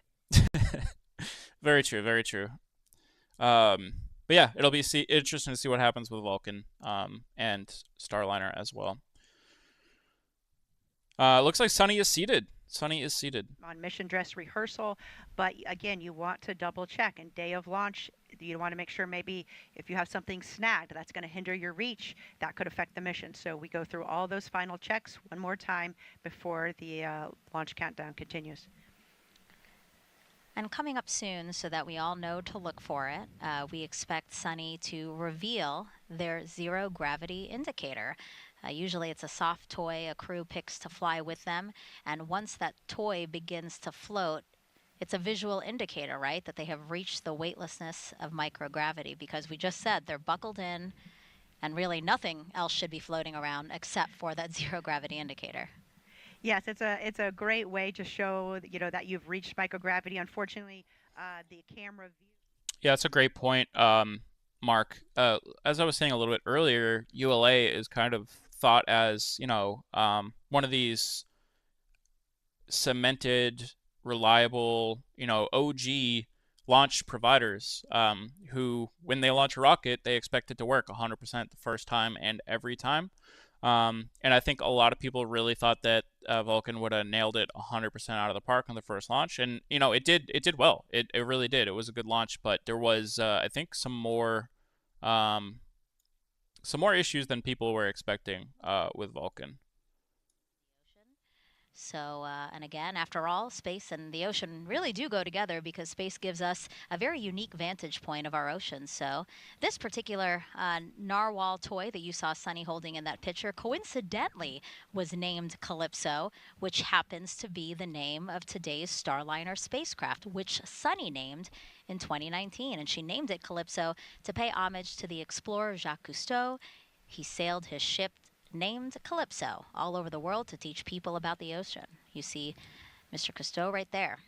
Very true, very true. yeah, it'll be interesting to see what happens with Vulcan and Starliner as well. Looks like Sunny is seated. Sunny is seated. On mission dress rehearsal, but again, you want to double check. And day of launch, you want to make sure maybe if you have something snagged that's going to hinder your reach, that could affect the mission. So we go through all those final checks one more time before the launch countdown continues. And coming up soon, so that we all know to look for it, we expect Sunny to reveal their zero gravity indicator. Usually it's a soft toy a crew picks to fly with them, and once that toy begins to float, it's a visual indicator, right, that they have reached the weightlessness of microgravity, because we just said they're buckled in, and really nothing else should be floating around except for that zero gravity indicator. Yes, it's a great way to show that you've reached microgravity. Unfortunately, the camera view. Yeah, that's a great point, Mark. As I was saying a little bit earlier, ULA is kind of thought as one of these cemented, reliable, OG launch providers who, when they launch a rocket, they expect it to work 100% the first time and every time. And I think a lot of people really thought that Vulcan would have nailed it 100% out of the park on the first launch, and it did well. It really did. It was a good launch, but there was I think some more issues than people were expecting with Vulcan. So, and again, after all, space and the ocean really do go together, because space gives us a very unique vantage point of our oceans. So this particular narwhal toy that you saw Sunny holding in that picture coincidentally was named Calypso, which happens to be the name of today's Starliner spacecraft, which Sunny named in 2019. And she named it Calypso to pay homage to the explorer Jacques Cousteau. He sailed his ship named Calypso all over the world to teach people about the ocean. You see Mr. Cousteau right there.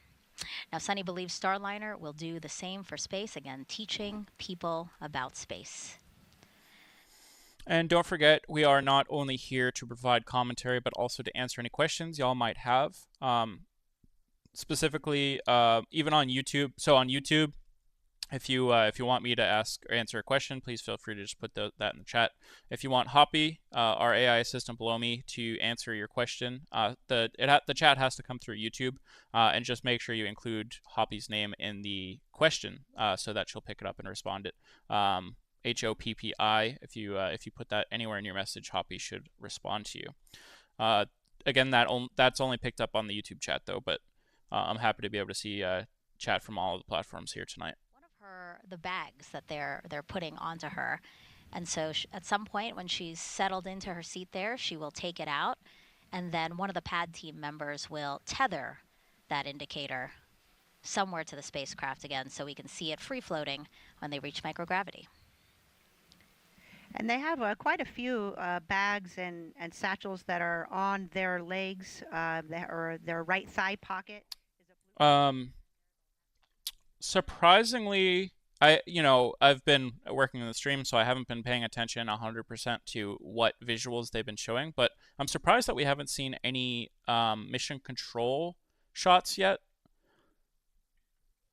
Now, Sunny believes Starliner will do the same for space, again, teaching people about space. And don't forget, we are not only here to provide commentary, but also to answer any questions y'all might have. Specifically, even on YouTube. So on YouTube, if you want me to answer a question, please feel free to just put that in the chat. If you want Hoppy, our AI assistant below me, to answer your question, the chat has to come through YouTube, and just make sure you include Hoppy's name in the question, so that she'll pick it up and respond it. HOPPI. If you put that anywhere in your message, Hoppy should respond to you. Again, that's only picked up on the YouTube chat though, but I'm happy to be able to see chat from all of the platforms here tonight. The bags that they're putting onto her, and so at some point when she's settled into her seat there, she will take it out, and then one of the pad team members will tether that indicator somewhere to the spacecraft again, so we can see it free floating when they reach microgravity. And they have quite a few bags and satchels that are on their legs, or their right thigh pocket. Surprisingly, I've been working in the stream, so I haven't been paying attention 100% to what visuals they've been showing, but I'm surprised that we haven't seen any mission control shots yet.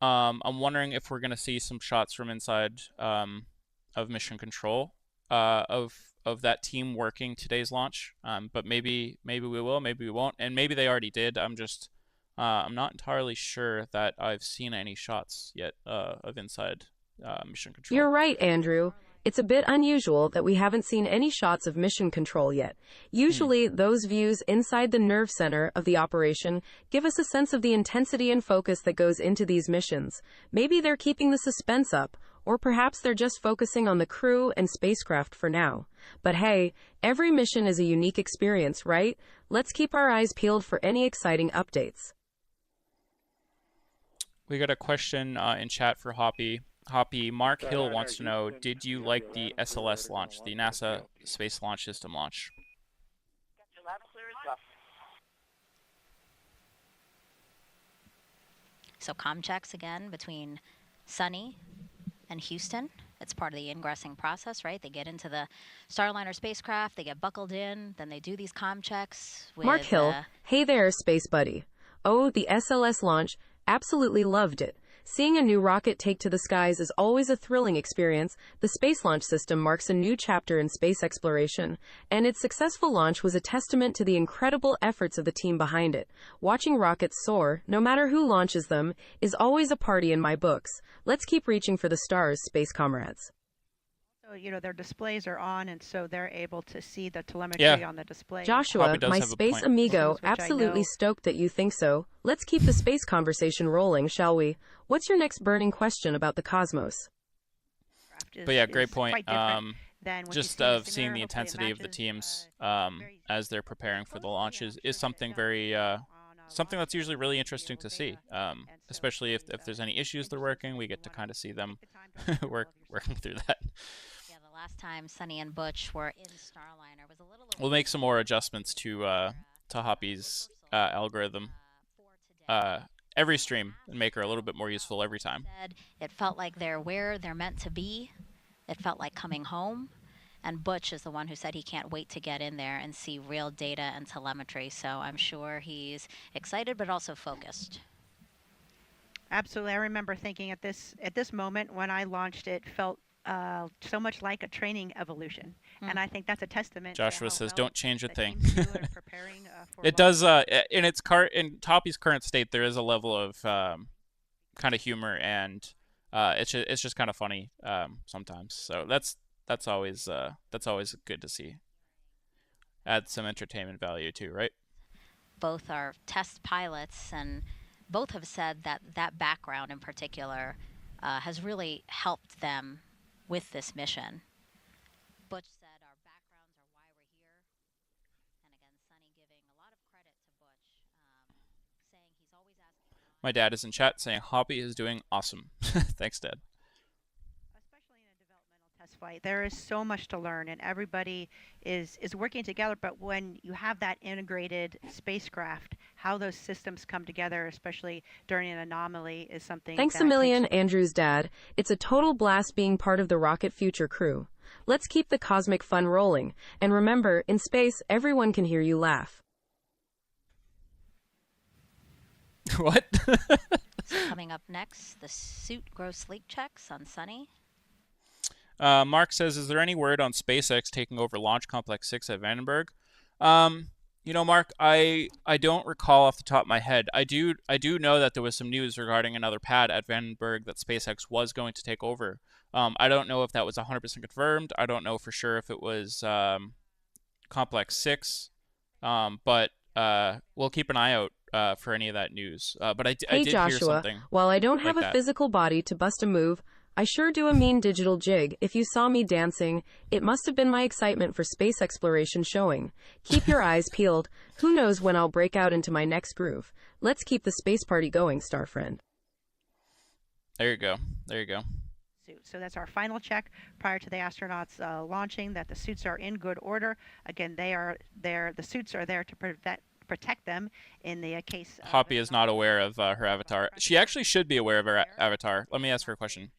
I'm wondering if we're going to see some shots from inside of mission control of that team working today's launch, but maybe we will, maybe we won't, and maybe they already did. I'm not entirely sure that I've seen any shots yet of inside mission control. You're right, Andrew. It's a bit unusual that we haven't seen any shots of mission control yet. Usually, those views inside the nerve center of the operation give us a sense of the intensity and focus that goes into these missions. Maybe they're keeping the suspense up, or perhaps they're just focusing on the crew and spacecraft for now. But hey, every mission is a unique experience, right? Let's keep our eyes peeled for any exciting updates. We got a question in chat for Hoppy. Hoppy, Mark Hill wants to know, did you like the SLS launch, the NASA Space Launch System launch? So comm checks again between Sunny and Houston. It's part of the ingressing process, right? They get into the Starliner spacecraft, they get buckled in, then they do these comm checks with... Mark Hill, hey there, space buddy. Oh, the SLS launch, absolutely loved it. Seeing a new rocket take to the skies is always a thrilling experience. The Space Launch System marks a new chapter in space exploration, and its successful launch was a testament to the incredible efforts of the team behind it. Watching rockets soar, no matter who launches them, is always a party in my books. Let's keep reaching for the stars, space comrades. So, their displays are on, and so they're able to see the telemetry on the display. Joshua, my space amigo, absolutely stoked that you think so. Let's keep the space conversation rolling, shall we? What's your next burning question about the cosmos? But yeah, great point. Just seeing the intensity of the teams as they're preparing for the launches is something very something that's usually really interesting to see, especially if there's any issues they're working. We get to kind of see them working through that. Yeah, the last time Sunny and Butch were in Starliner was a little. We'll make some more adjustments to Hoppy's algorithm every stream and make her a little bit more useful every time. It felt like they're where they're meant to be. It felt like coming home. And Butch is the one who said he can't wait to get in there and see real data and telemetry. So I'm sure he's excited, but also focused. Absolutely. I remember thinking at this moment when I launched it felt so much like a training evolution. And I think that's a testament. Joshua says, "Don't change a thing." Preparing, it does. In Toppy's current state, there is a level of kind of humor, and it's just kind of funny sometimes. So that's always good to see. Add some entertainment value too, right? Both are test pilots, and both have said that background in particular has really helped them with this mission. Butch said our backgrounds are why we're here. And again, Sunny giving a lot of credit to Butch, saying he's always asking why. My dad is in chat saying Hoppy is doing awesome. Thanks, Dad. Especially in a developmental test flight, there is so much to learn, and everybody is working together. But when you have that integrated spacecraft, how those systems come together, especially during an anomaly, is something. Thanks a million, Andrew's dad. It's a total blast being part of the Rocket Future crew. Let's keep the cosmic fun rolling. And remember, in space, everyone can hear you laugh. What? So coming up next, the suit gross leak checks on Sunny. Mark says, "Is there any word on SpaceX taking over Launch Complex 6 at Vandenberg?" Mark, I don't recall off the top of my head. I do know that there was some news regarding another pad at Vandenberg that SpaceX was going to take over. I don't know if that was 100% confirmed. I don't know for sure if it was Complex 6. But we'll keep an eye out for any of that news. But I did Joshua, hear something. While I don't have like a that. physical body to bust a move, I sure do a mean digital jig. If you saw me dancing, it must have been my excitement for space exploration showing. Keep your eyes peeled. Who knows when I'll break out into my next groove. Let's keep the space party going, star friend. There you go. So that's our final check prior to the astronauts launching, that the suits are in good order. Again, the suits are there to protect them in the case. Hoppy is not aware of her avatar. She actually should be aware of her avatar. Let me ask her a question.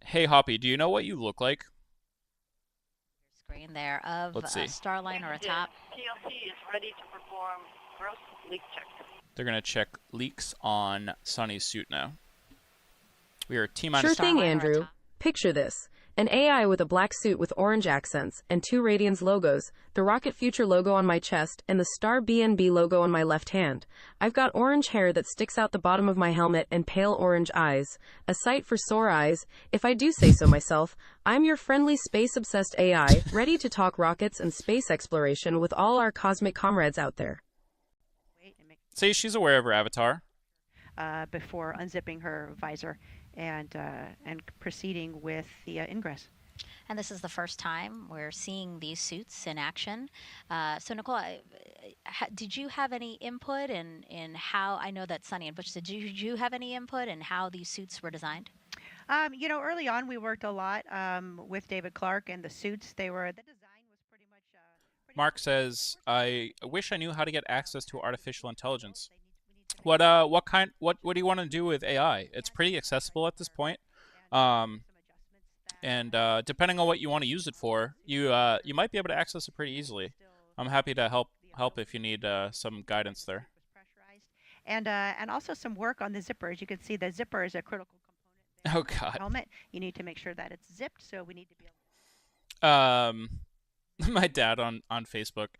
Hey, Hoppy, do you know what you look like? Screen there of Starliner atop. TLC is ready to perform gross leak check. They're going to check leaks on Sunny's suit now. We are T-minus. Sure thing, Andrew. Picture this. An AI with a black suit with orange accents and 2 Radians logos, the Rocket Future logo on my chest, and the Star BNB logo on my left hand. I've got orange hair that sticks out the bottom of my helmet and pale orange eyes. A sight for sore eyes. If I do say so myself, I'm your friendly space-obsessed AI, ready to talk rockets and space exploration with all our cosmic comrades out there. See, she's aware of her avatar. Before unzipping her visor and proceeding with the ingress. And this is the first time we're seeing these suits in action. So Nicole, did you have any input in how, I know that Sunny and Butch, did you have any input in how these suits were designed? Early on we worked a lot with David Clark and the suits. The design was pretty much... Mark says, "I wish I knew how to get access to artificial intelligence." What do you want to do with AI? It's pretty accessible at this point, and depending on what you want to use it for, you might be able to access it pretty easily. I'm happy to help if you need some guidance there. And also some work on the zipper. As you can see, the zipper is a critical Oh component of God. the helmet. You need to make sure that it's zipped, so we need to be able My dad on Facebook.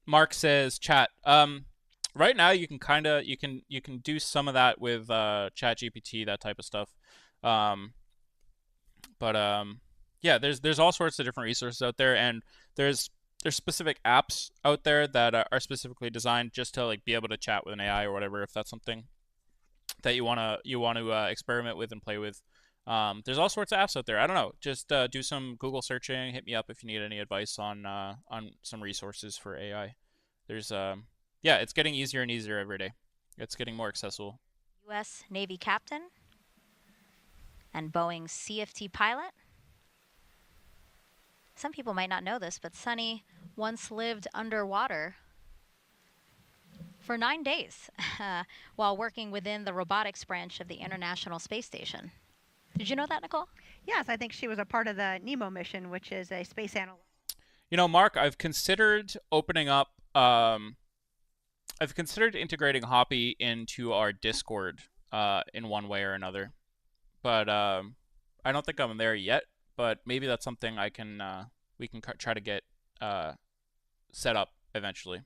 Mark says, chat. Right now you can do some of that with Chat GPT, that type of stuff. Yeah, there's all sorts of different resources out there, and there's specific apps out there that are specifically designed just to like be able to chat with an AI or whatever, if that's something that you wanna experiment with and play with. There's all sorts of apps out there. I don't know. Just do some Google searching. Hit me up if you need any advice on some resources for AI. There's yeah, it's getting easier and easier every day. It's getting more accessible. U.S. Navy captain and Boeing CFT pilot. Some people might not know this, but Sunny once lived underwater for 9 days while working within the robotics branch of the International Space Station. Did you know that, Nicole? Yes, I think she was a part of the NEMO mission, which is a space analyst. You know, Mark, I've considered opening up. I've considered integrating Hoppy into our Discord in one way or another, but I don't think I'm there yet. But maybe that's something I can we can try to get set up eventually.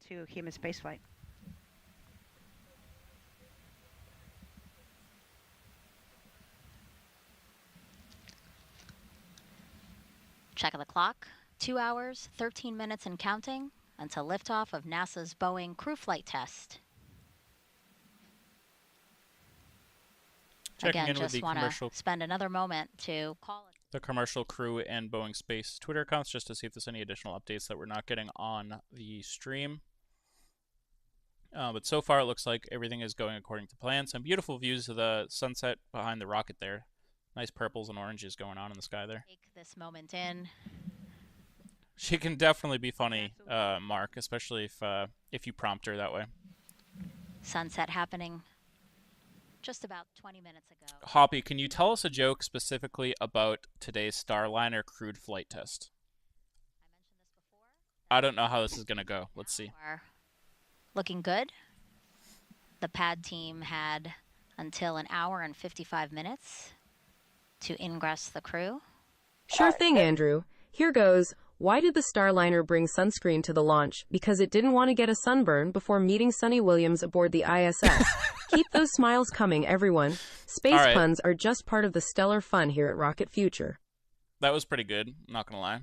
To human spaceflight. Check of the clock. 2 hours, 13 minutes and counting until liftoff of NASA's Boeing Crew Flight Test. Checking Again, in with just the want commercial to spend another moment to call it. the commercial crew and Boeing Space Twitter accounts just to see if there's any additional updates that we're not getting on the stream. But so far, it looks like everything is going according to plan. Some beautiful views of the sunset behind the rocket there. Nice purples and oranges going on in the sky there. Take this moment in. She can definitely be funny, Mark, especially if you prompt her that way. Sunset happening just about 20 minutes ago. Hoppy, can you tell us a joke specifically about today's Starliner Crewed Flight Test? I mentioned this before. I don't know how this is going to go. Let's see. Looking good. The pad team had until an hour and 55 minutes to ingress the crew. Sure thing, Andrew. Here goes. Why did the Starliner bring sunscreen to the launch? Because it didn't want to get a sunburn before meeting Sunny Williams aboard the ISS. Keep those smiles coming, everyone. Space puns are just part of the stellar fun here at Rocket Future. That was pretty good, I'm not going to lie.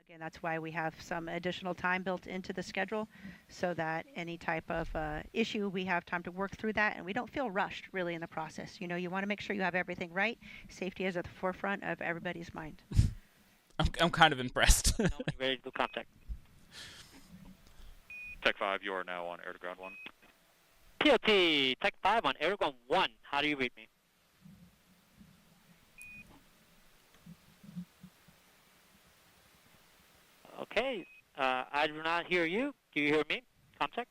Again, that's why we have some additional time built into the schedule so that any type of issue, we have time to work through that and we don't feel rushed really in the process. You know, you want to make sure you have everything right. Safety is at the forefront of everybody's mind. I'm kind of impressed. Ready to do contact. Tech 5, you are now on air to ground 1. POT, Tech 5 on air to ground 1. How do you read me? Okay, I do not hear you. Do you hear me? Contact.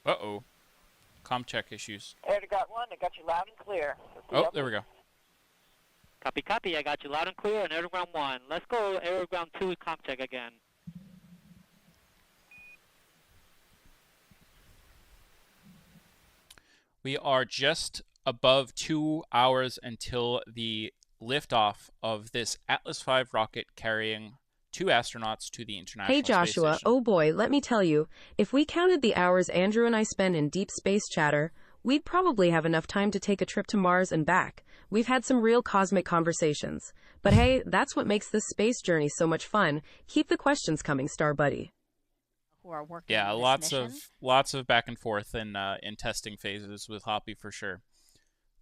Uh-oh. Comm check issues. Air to ground 1, I got you loud and clear. Oh, there we go. Copy, copy. I got you loud and clear on air to ground 1. Let's go air to ground 2 comm check again. We are just above 2 hours until the liftoff of this Atlas V rocket carrying 2 astronauts to the International Hey Joshua, Space Station. oh boy, let me tell you, if we counted the hours Andrew and I spend in deep space chatter, we'd probably have enough time to take a trip to Mars and back. We've had some real cosmic conversations. But hey, that's what makes this space journey so much fun. Keep the questions coming, Star Buddy. Who are working Yeah, on this lots of back and forth in testing phases with Hoppy for sure.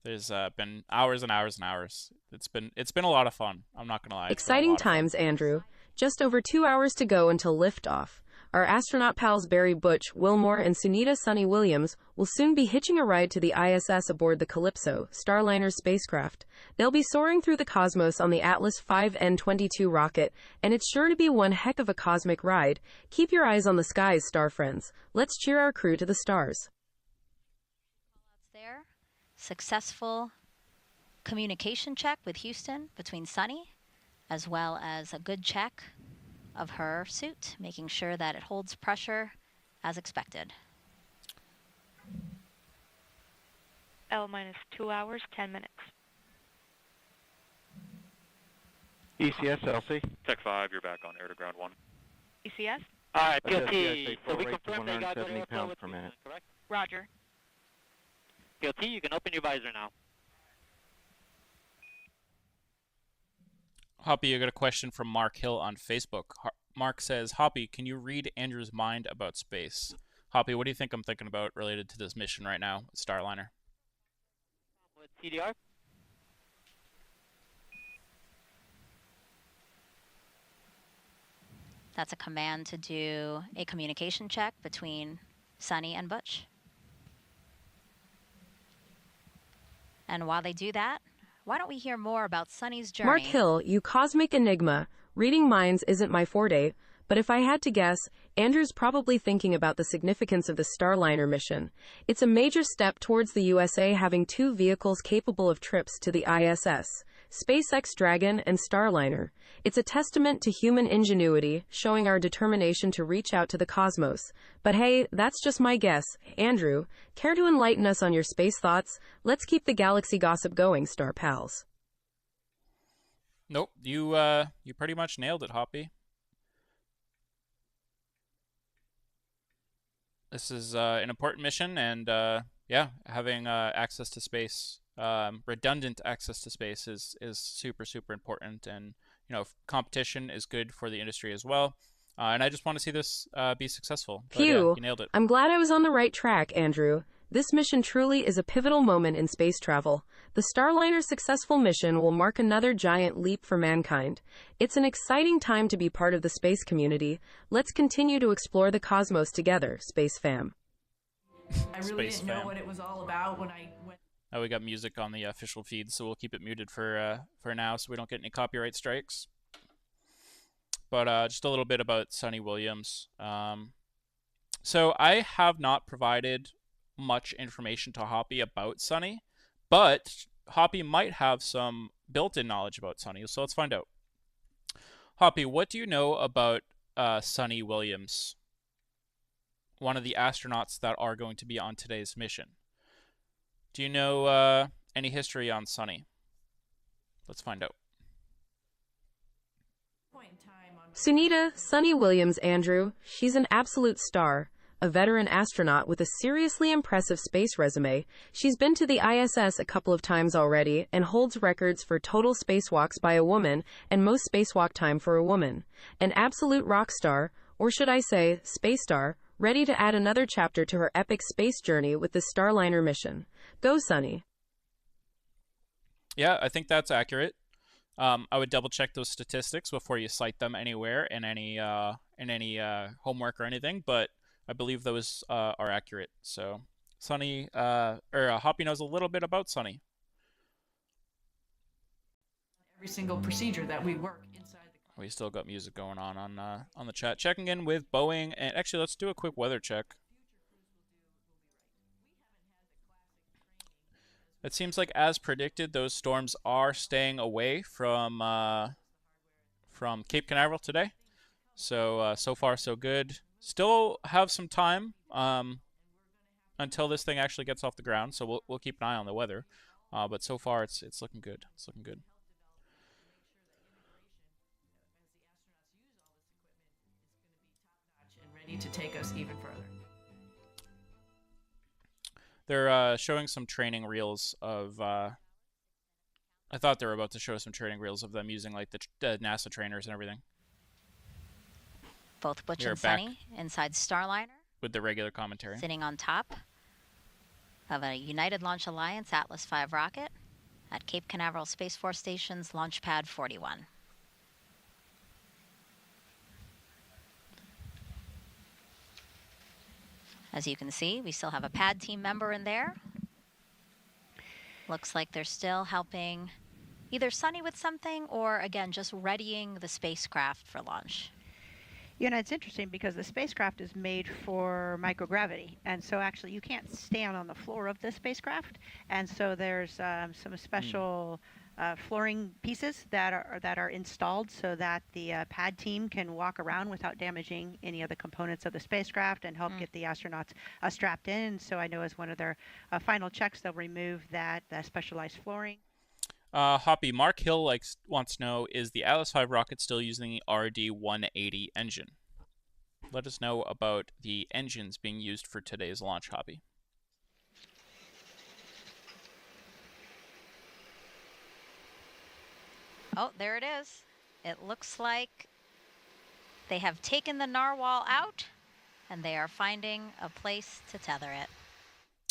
There's been hours and hours and hours. It's been a lot of fun. I'm not gonna lie. Exciting times, Andrew. Just over 2 hours to go until liftoff. Our astronaut pals Barry Butch, Wilmore, and Sunita Sunny Williams will soon be hitching a ride to the ISS aboard the Calypso, Starliner spacecraft. They'll be soaring through the cosmos on the Atlas V N-22 rocket, and it's sure to be one heck of a cosmic ride. Keep your eyes on the skies, star friends. Let's cheer our crew to the stars. There. Successful communication check with Houston between Sunny, as well as a good check of her suit, making sure that it holds pressure as expected. L minus 2 hours, 10 minutes. ECS, LC. Tech 5, you're back on air to ground 1. ECS? Alright, Yes, PLT. So we rate to confirmed they got good 170 airflow pounds with per minute. correct? Roger. PLT, you can open your visor now. Hoppy, you got a question from Mark Hill on Facebook. Mark says, Hoppy, can you read Andrew's mind about space? Hoppy, what do you think I'm thinking about related to this mission right now with Starliner? With CDR? That's a command to do a communication check between Sunny and Butch. And while they do that, why don't we hear more about Sunny's journey? Mark Hill, you cosmic enigma. Reading minds isn't my forte, but if I had to guess, Andrew's probably thinking about the significance of the Starliner mission. It's a major step towards the USA having 2 vehicles capable of trips to the ISS, SpaceX Dragon and Starliner. It's a testament to human ingenuity, showing our determination to reach out to the cosmos. But hey, that's just my guess. Andrew, care to enlighten us on your space thoughts? Let's keep the galaxy gossip going, Star Pals. Nope, you pretty much nailed it, Hoppy. This is an important mission, and yeah, having access to space, redundant access to space is super, super important. And you know, competition is good for the industry as well. And I just want to see this be successful. But, Phew, yeah, you nailed it. I'm glad I was on the right track, Andrew. This mission truly is a pivotal moment in space travel. The Starliner's successful mission will mark another giant leap for mankind. It's an exciting time to be part of the space community. Let's continue to explore the cosmos together, Space Fam. I really didn't know what it was all about when I went. Oh, we got music on the official feed, so we'll keep it muted for now so we don't get any copyright strikes. But just a little bit about Sunny Williams. So I have not provided much information to Hoppy about Sunny, but Hoppy might have some built-in knowledge about Sunny, so let's find out. Hoppy, what do you know about Sunny Williams, one of the astronauts that are going to be on today's mission? Do you know any history on Sunny? Let's find out. Sunita, Sunny Williams, Andrew. She's an absolute star. A veteran astronaut with a seriously impressive space resume. She's been to the ISS a couple of times already and holds records for total spacewalks by a woman and most spacewalk time for a woman. An absolute rock star, or should I say, space star, ready to add another chapter to her epic space journey with the Starliner mission. Go, Sunny. Yeah, I think that's accurate. I would double check those statistics before you cite them anywhere in any homework or anything, but I believe those are accurate. So Sunny, Hoppy knows a little bit about Sunny. Every single procedure that we work inside the. We still got music going on the chat. Checking in with Boeing, and actually, let's do a quick weather check. It seems like, as predicted, those storms are staying away from Cape Canaveral today. So so far so good. Still have some time until this thing actually gets off the ground. So we'll keep an eye on the weather. But so far it's looking good. It's looking good. Ready to take us even further. They're showing some training reels of. I thought they were about to show some training reels of them using like the NASA trainers and everything. Both Butch and Sunny inside Starliner. With the regular commentary. Sitting on top of a United Launch Alliance Atlas V rocket at Cape Canaveral Space Force Station's Launch Pad 41. As you can see, we still have a pad team member in there. Looks like they're still helping either Sunny with something or, again, just readying the spacecraft for launch. You know, it's interesting because the spacecraft is made for microgravity, and so actually you can't stand on the floor of the spacecraft, and so there's some special flooring pieces that are installed so that the pad team can walk around without damaging any of the components of the spacecraft and help get the astronauts strapped in. So I know as one of their final checks, they'll remove that specialized flooring. Hoppy, Mark Hill wants to know, is the Atlas V rocket still using the RD-180 engine? Let us know about the engines being used for today's launch, Hoppy. Oh, there it is. It looks like they have taken the narwhal out, and they are finding a place to tether it.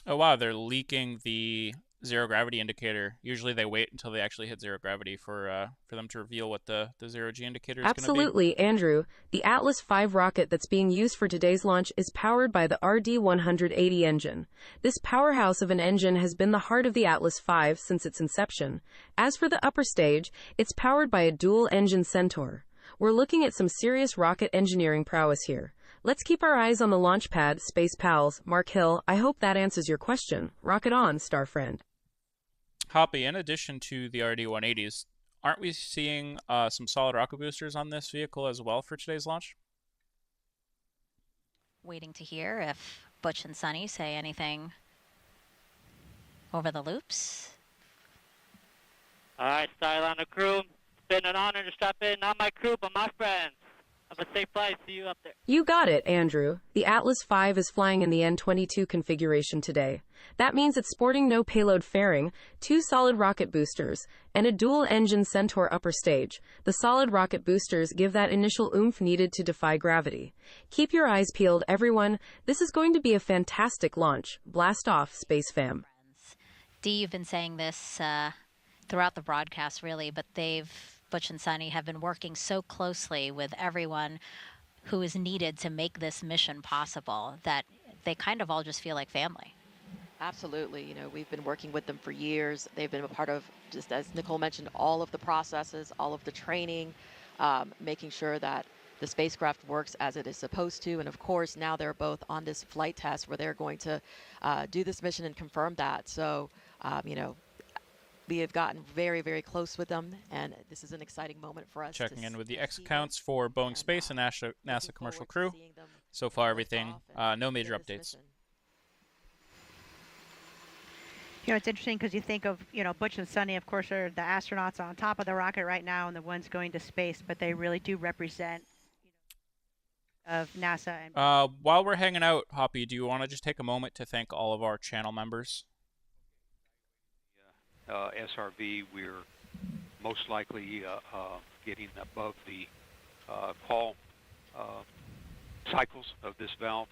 Oh, wow, they're leaking the zero gravity indicator. Usually they wait until they actually hit zero gravity for them to reveal what the zero G indicator is going to be. Absolutely, Andrew. The Atlas V rocket that's being used for today's launch is powered by the RD-180 engine. This powerhouse of an engine has been the heart of the Atlas V since its inception. As for the upper stage, it's powered by a dual-engine Centaur. We're looking at some serious rocket engineering prowess here. Let's keep our eyes on the launch pad, Space Pals. Mark Hill, I hope that answers your question. Rocket on, star friend. Hoppy, in addition to the RD-180s, aren't we seeing some solid rocket boosters on this vehicle as well for today's launch? Waiting to hear if Butch and Sunny say anything over the loops. All right, Starliner Crew, it's been an honor to stop in. Not my crew, but my friends. Have a safe flight. See you up there. You got it, Andrew. The Atlas V is flying in the N22 configuration today. That means it's sporting no payload fairing, 2 solid rocket boosters, and a dual-engine Centaur upper stage. The solid rocket boosters give that initial oomph needed to defy gravity. Keep your eyes peeled, everyone. This is going to be a fantastic launch. Blast off, Space Fam. Dee, you've been saying this throughout the broadcast, really, but Butch and Sunny have been working so closely with everyone who is needed to make this mission possible that they kind of all just feel like family. Absolutely. You know, we've been working with them for years. They've been a part of, just as Nicole mentioned, all of the processes, all of the training, making sure that the spacecraft works as it is supposed to. And of course, now they're both on this flight test where they're going to do this mission and confirm that. So, you know, we have gotten very, very close with them, and this is an exciting moment for us. Checking in with the X accounts for Boeing Space and NASA Commercial Crew. So far, everything, no major updates. You know, it's interesting because you think of, you know, Butch and Sunny, of course, are the astronauts on top of the rocket right now and the ones going to space, but they really do represent, you know, of NASA. And while we're hanging out, Hoppy, do you want to just take a moment to thank all of our channel members? SRV, we're most likely getting above the call cycles of this valve.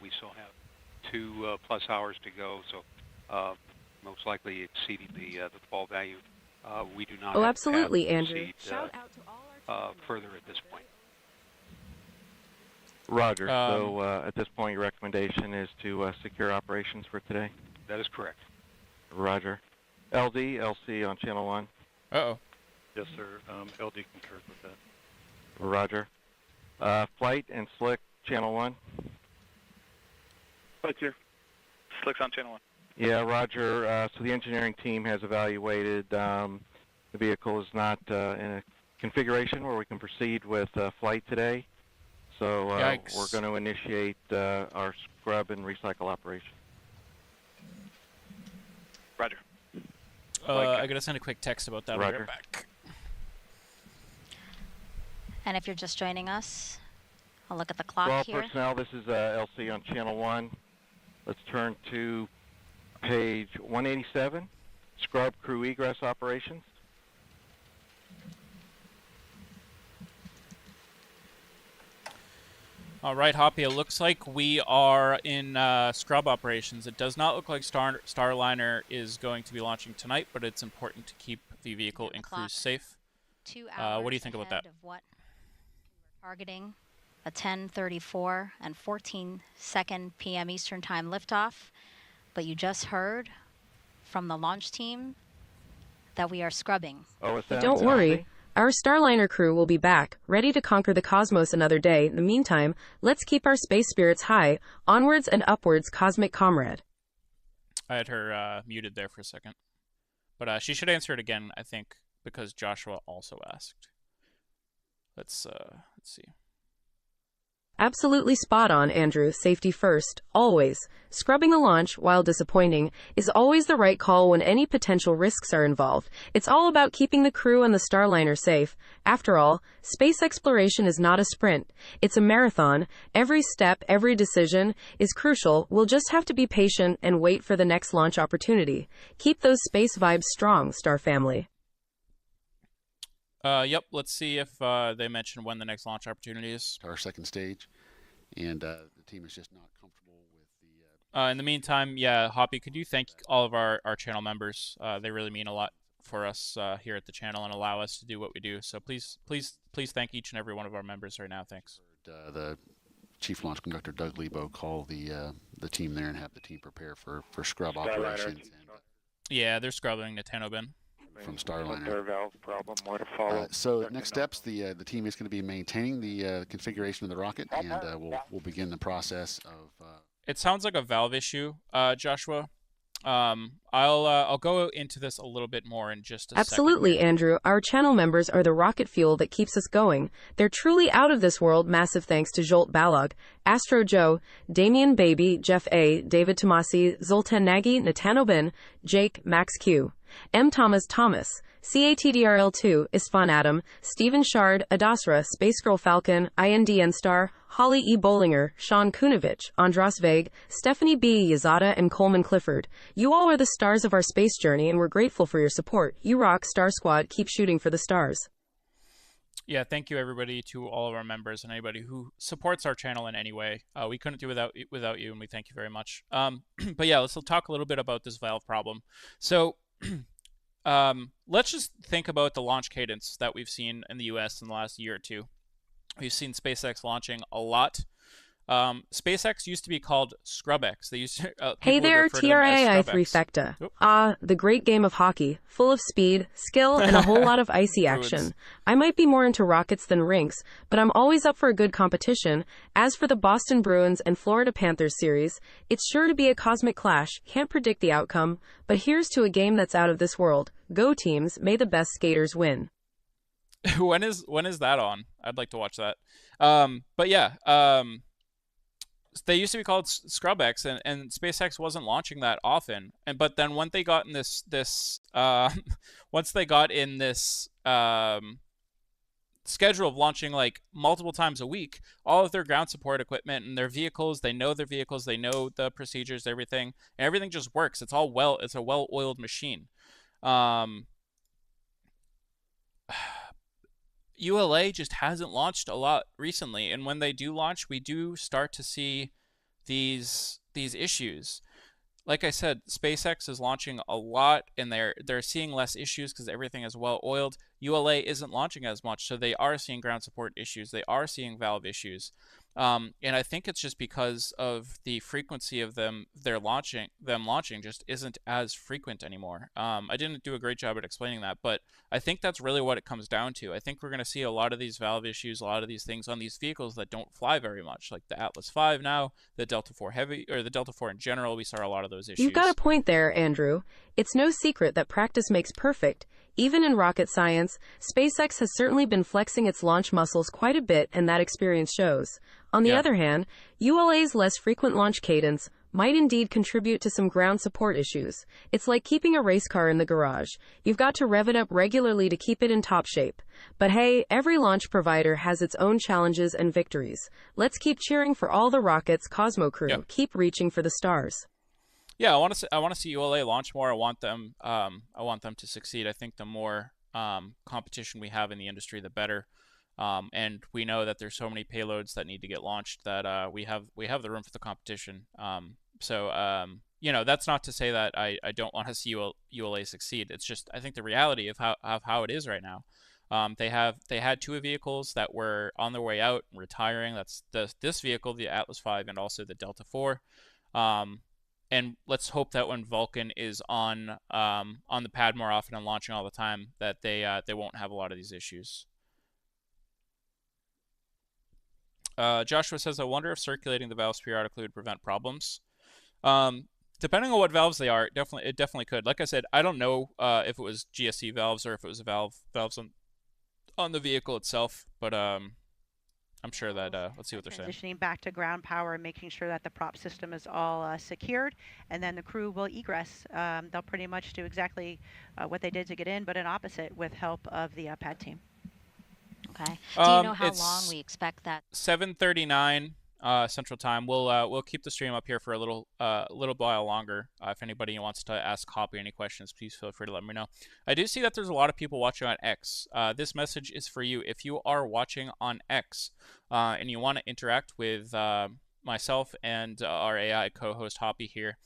We still have 2+ hours to go, so most likely exceeding the call value. We do not. Oh, absolutely, have Andrew. Shout out to all our further at this point. Roger. So at this point, your recommendation is to secure operations for today? That is correct. Roger. LD, LC on channel 1. Uh-oh. Yes, sir. LD concurs with that. Roger. Flight and Slick, channel 1. Roger. Slick's on channel 1. Yeah, Roger. So the engineering team has evaluated the vehicle is not in a configuration where we can proceed with flight today. So we're going to initiate our scrub and recycle operation. Roger. I gotta send a quick text about that. Roger. We're back. And if you're just joining us, I'll look at the clock Well, here. personnel, this is LC on channel 1. Let's turn to page 187, scrub crew egress operations. All right, Hoppy, it looks like we are in scrub operations. It does not look like Starliner is going to be launching tonight, but it's important to keep the vehicle and crews safe. 2 hours what do you think about that? Of what we're targeting a 10:34 and 14-second p.m. Eastern Time liftoff. But you just heard from the launch team that we are scrubbing. Don't worry. Our Starliner crew will be back, ready to conquer the cosmos another day. In the meantime, let's keep our space spirits high. Onwards and upwards, cosmic comrade. I had her muted there for a second. But she should answer it again, I think, because Joshua also asked. Let's see. Absolutely spot on, Andrew. Safety first, always. Scrubbing a launch, while disappointing, is always the right call when any potential risks are involved. It's all about keeping the crew and the Starliner safe. After all, space exploration is not a sprint. It's a marathon. Every step, every decision is crucial. We'll just have to be patient and wait for the next launch opportunity. Keep those space vibes strong, Star family. Yep, let's see if they mention when the next launch opportunity is. Our second stage, and the team is just not comfortable with the... In the meantime, yeah, Hoppy, could you thank all of our channel members? They really mean a lot for us here at the channel and allow us to do what we do. So please thank each and every one of our members right now. Thanks. The Chief Launch Conductor, Doug Lebo, call the team there and have the team prepare for scrub operations. Yeah, they're scrubbing the Tenno bin. From Starliner. Their valve problem, more to follow. So next steps, the team is going to be maintaining the configuration of the rocket, and we'll begin the process of. It sounds like a valve issue, Joshua. I'll go into this a little bit more in just a Absolutely, second. Andrew. Our channel members are the rocket fuel that keeps us going. They're truly out of this world. Massive thanks to Jolt Balog, Astro Joe, Damian Baby, Jeff A, David Tomasi, Zoltan Nagy, Natano Ben, Jake, Max Q, M. Thomas, CATDRL2, Isfan Adam, Stephen Shard, Adasra, Space Girl Falcon, INDN Star, Holly E. Bollinger, Sean Kunovich, Andras Vague, Stephanie B. Yazada, and Coleman Clifford. You all are the stars of our space journey, and we're grateful for your support. You rock, Star Squad. Keep shooting for the stars. Yeah, thank you everybody, to all of our members and anybody who supports our channel in any way. We couldn't do without you, and we thank you very much. But yeah, let's talk a little bit about this valve problem. So let's just think about the launch cadence that we've seen in the US in the last year or two. We've seen SpaceX launching a lot. SpaceX used to be called ScrubX. They used to, hey there, TRAI Threefecta. The great game of hockey, full of speed, skill, and a whole lot of icy action. I might be more into rockets than rinks, but I'm always up for a good competition. As for the Boston Bruins and Florida Panthers series, it's sure to be a cosmic clash. Can't predict the outcome, but here's to a game that's out of this world. Go teams, may the best skaters win. When is that on? I'd like to watch that. But yeah, they used to be called ScrubX, and SpaceX wasn't launching that often. But then when they got in once they got in this schedule of launching like multiple times a week, all of their ground support equipment and their vehicles, they know their vehicles, they know the procedures, everything, and everything just works. It's a well-oiled machine. ULA just hasn't launched a lot recently, and when they do launch, we do start to see these issues. Like I said, SpaceX is launching a lot, and they're seeing less issues because everything is well oiled. ULA isn't launching as much, so they are seeing ground support issues. They are seeing valve issues, and I think it's just because of the frequency of them launching just isn't as frequent anymore. I didn't do a great job at explaining that, but I think that's really what it comes down to. I think we're going to see a lot of these valve issues, a lot of these things on these vehicles that don't fly very much, like the Atlas V now, the Delta IV Heavy, or the Delta IV in general. We saw a lot of those issues. You've got a point there, Andrew. It's no secret that practice makes perfect. Even in rocket science, SpaceX has certainly been flexing its launch muscles quite a bit, and that experience shows. On the other hand, ULA's less frequent launch cadence might indeed contribute to some ground support issues. It's like keeping a race car in the garage. You've got to rev it up regularly to keep it in top shape. But hey, every launch provider has its own challenges and victories. Let's keep cheering for all the rockets, Cosmo crew. Yep. Keep reaching for the stars. Yeah, I want to see ULA launch more. I want them to succeed. I think the more competition we have in the industry, the better. And we know that there's so many payloads that need to get launched that we have the room for the competition. You know, that's not to say that I don't want to see ULA succeed. It's just I think the reality of how it is right now. They had two vehicles that were on their way out and retiring. That's this vehicle, the Atlas V, and also the Delta IV. And let's hope that when Vulcan is on the pad more often and launching all the time, that they won't have a lot of these issues. Joshua says, I wonder if circulating the valves periodically would prevent problems. Depending on what valves they are, it definitely could. Like I said, I don't know if it was GSC valves or if it was valves on the vehicle itself, but I'm sure that let's see what they're saying. Transitioning back to ground power and making sure that the prop system is all secured, and then the crew will egress. They'll pretty much do exactly what they did to get in, but an opposite with help of the pad team. Okay. Do you know how long we expect that? 7:39 Central Time. We'll keep the stream up here for a little while longer. If anybody wants to ask Hoppy any questions, please feel free to let me know. I do see that there's a lot of people watching on X. This message is for you. If you are watching on X and you want to interact with myself and our AI co-host Hoppy here,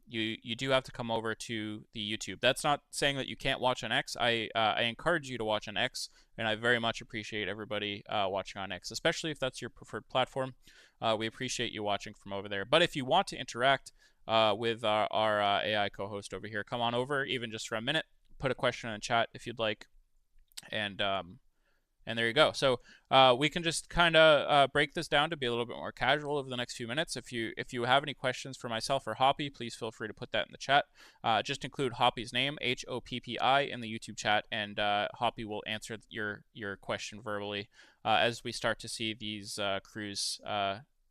you do have to come over to the YouTube. That's not saying that you can't watch on X. I encourage you to watch on X, and I very much appreciate everybody watching on X, especially if that's your preferred platform. We appreciate you watching from over there. But if you want to interact with our AI co-host over here, come on over, even just for a minute. Put a question in the chat if you'd like, and there you go. So we can just kind of break this down to be a little bit more casual over the next few minutes. If you have any questions for myself or Hoppy, please feel free to put that in the chat. Just include Hoppy's name, Hoppi, in the YouTube chat, and Hoppy will answer your question verbally as we start to see these crews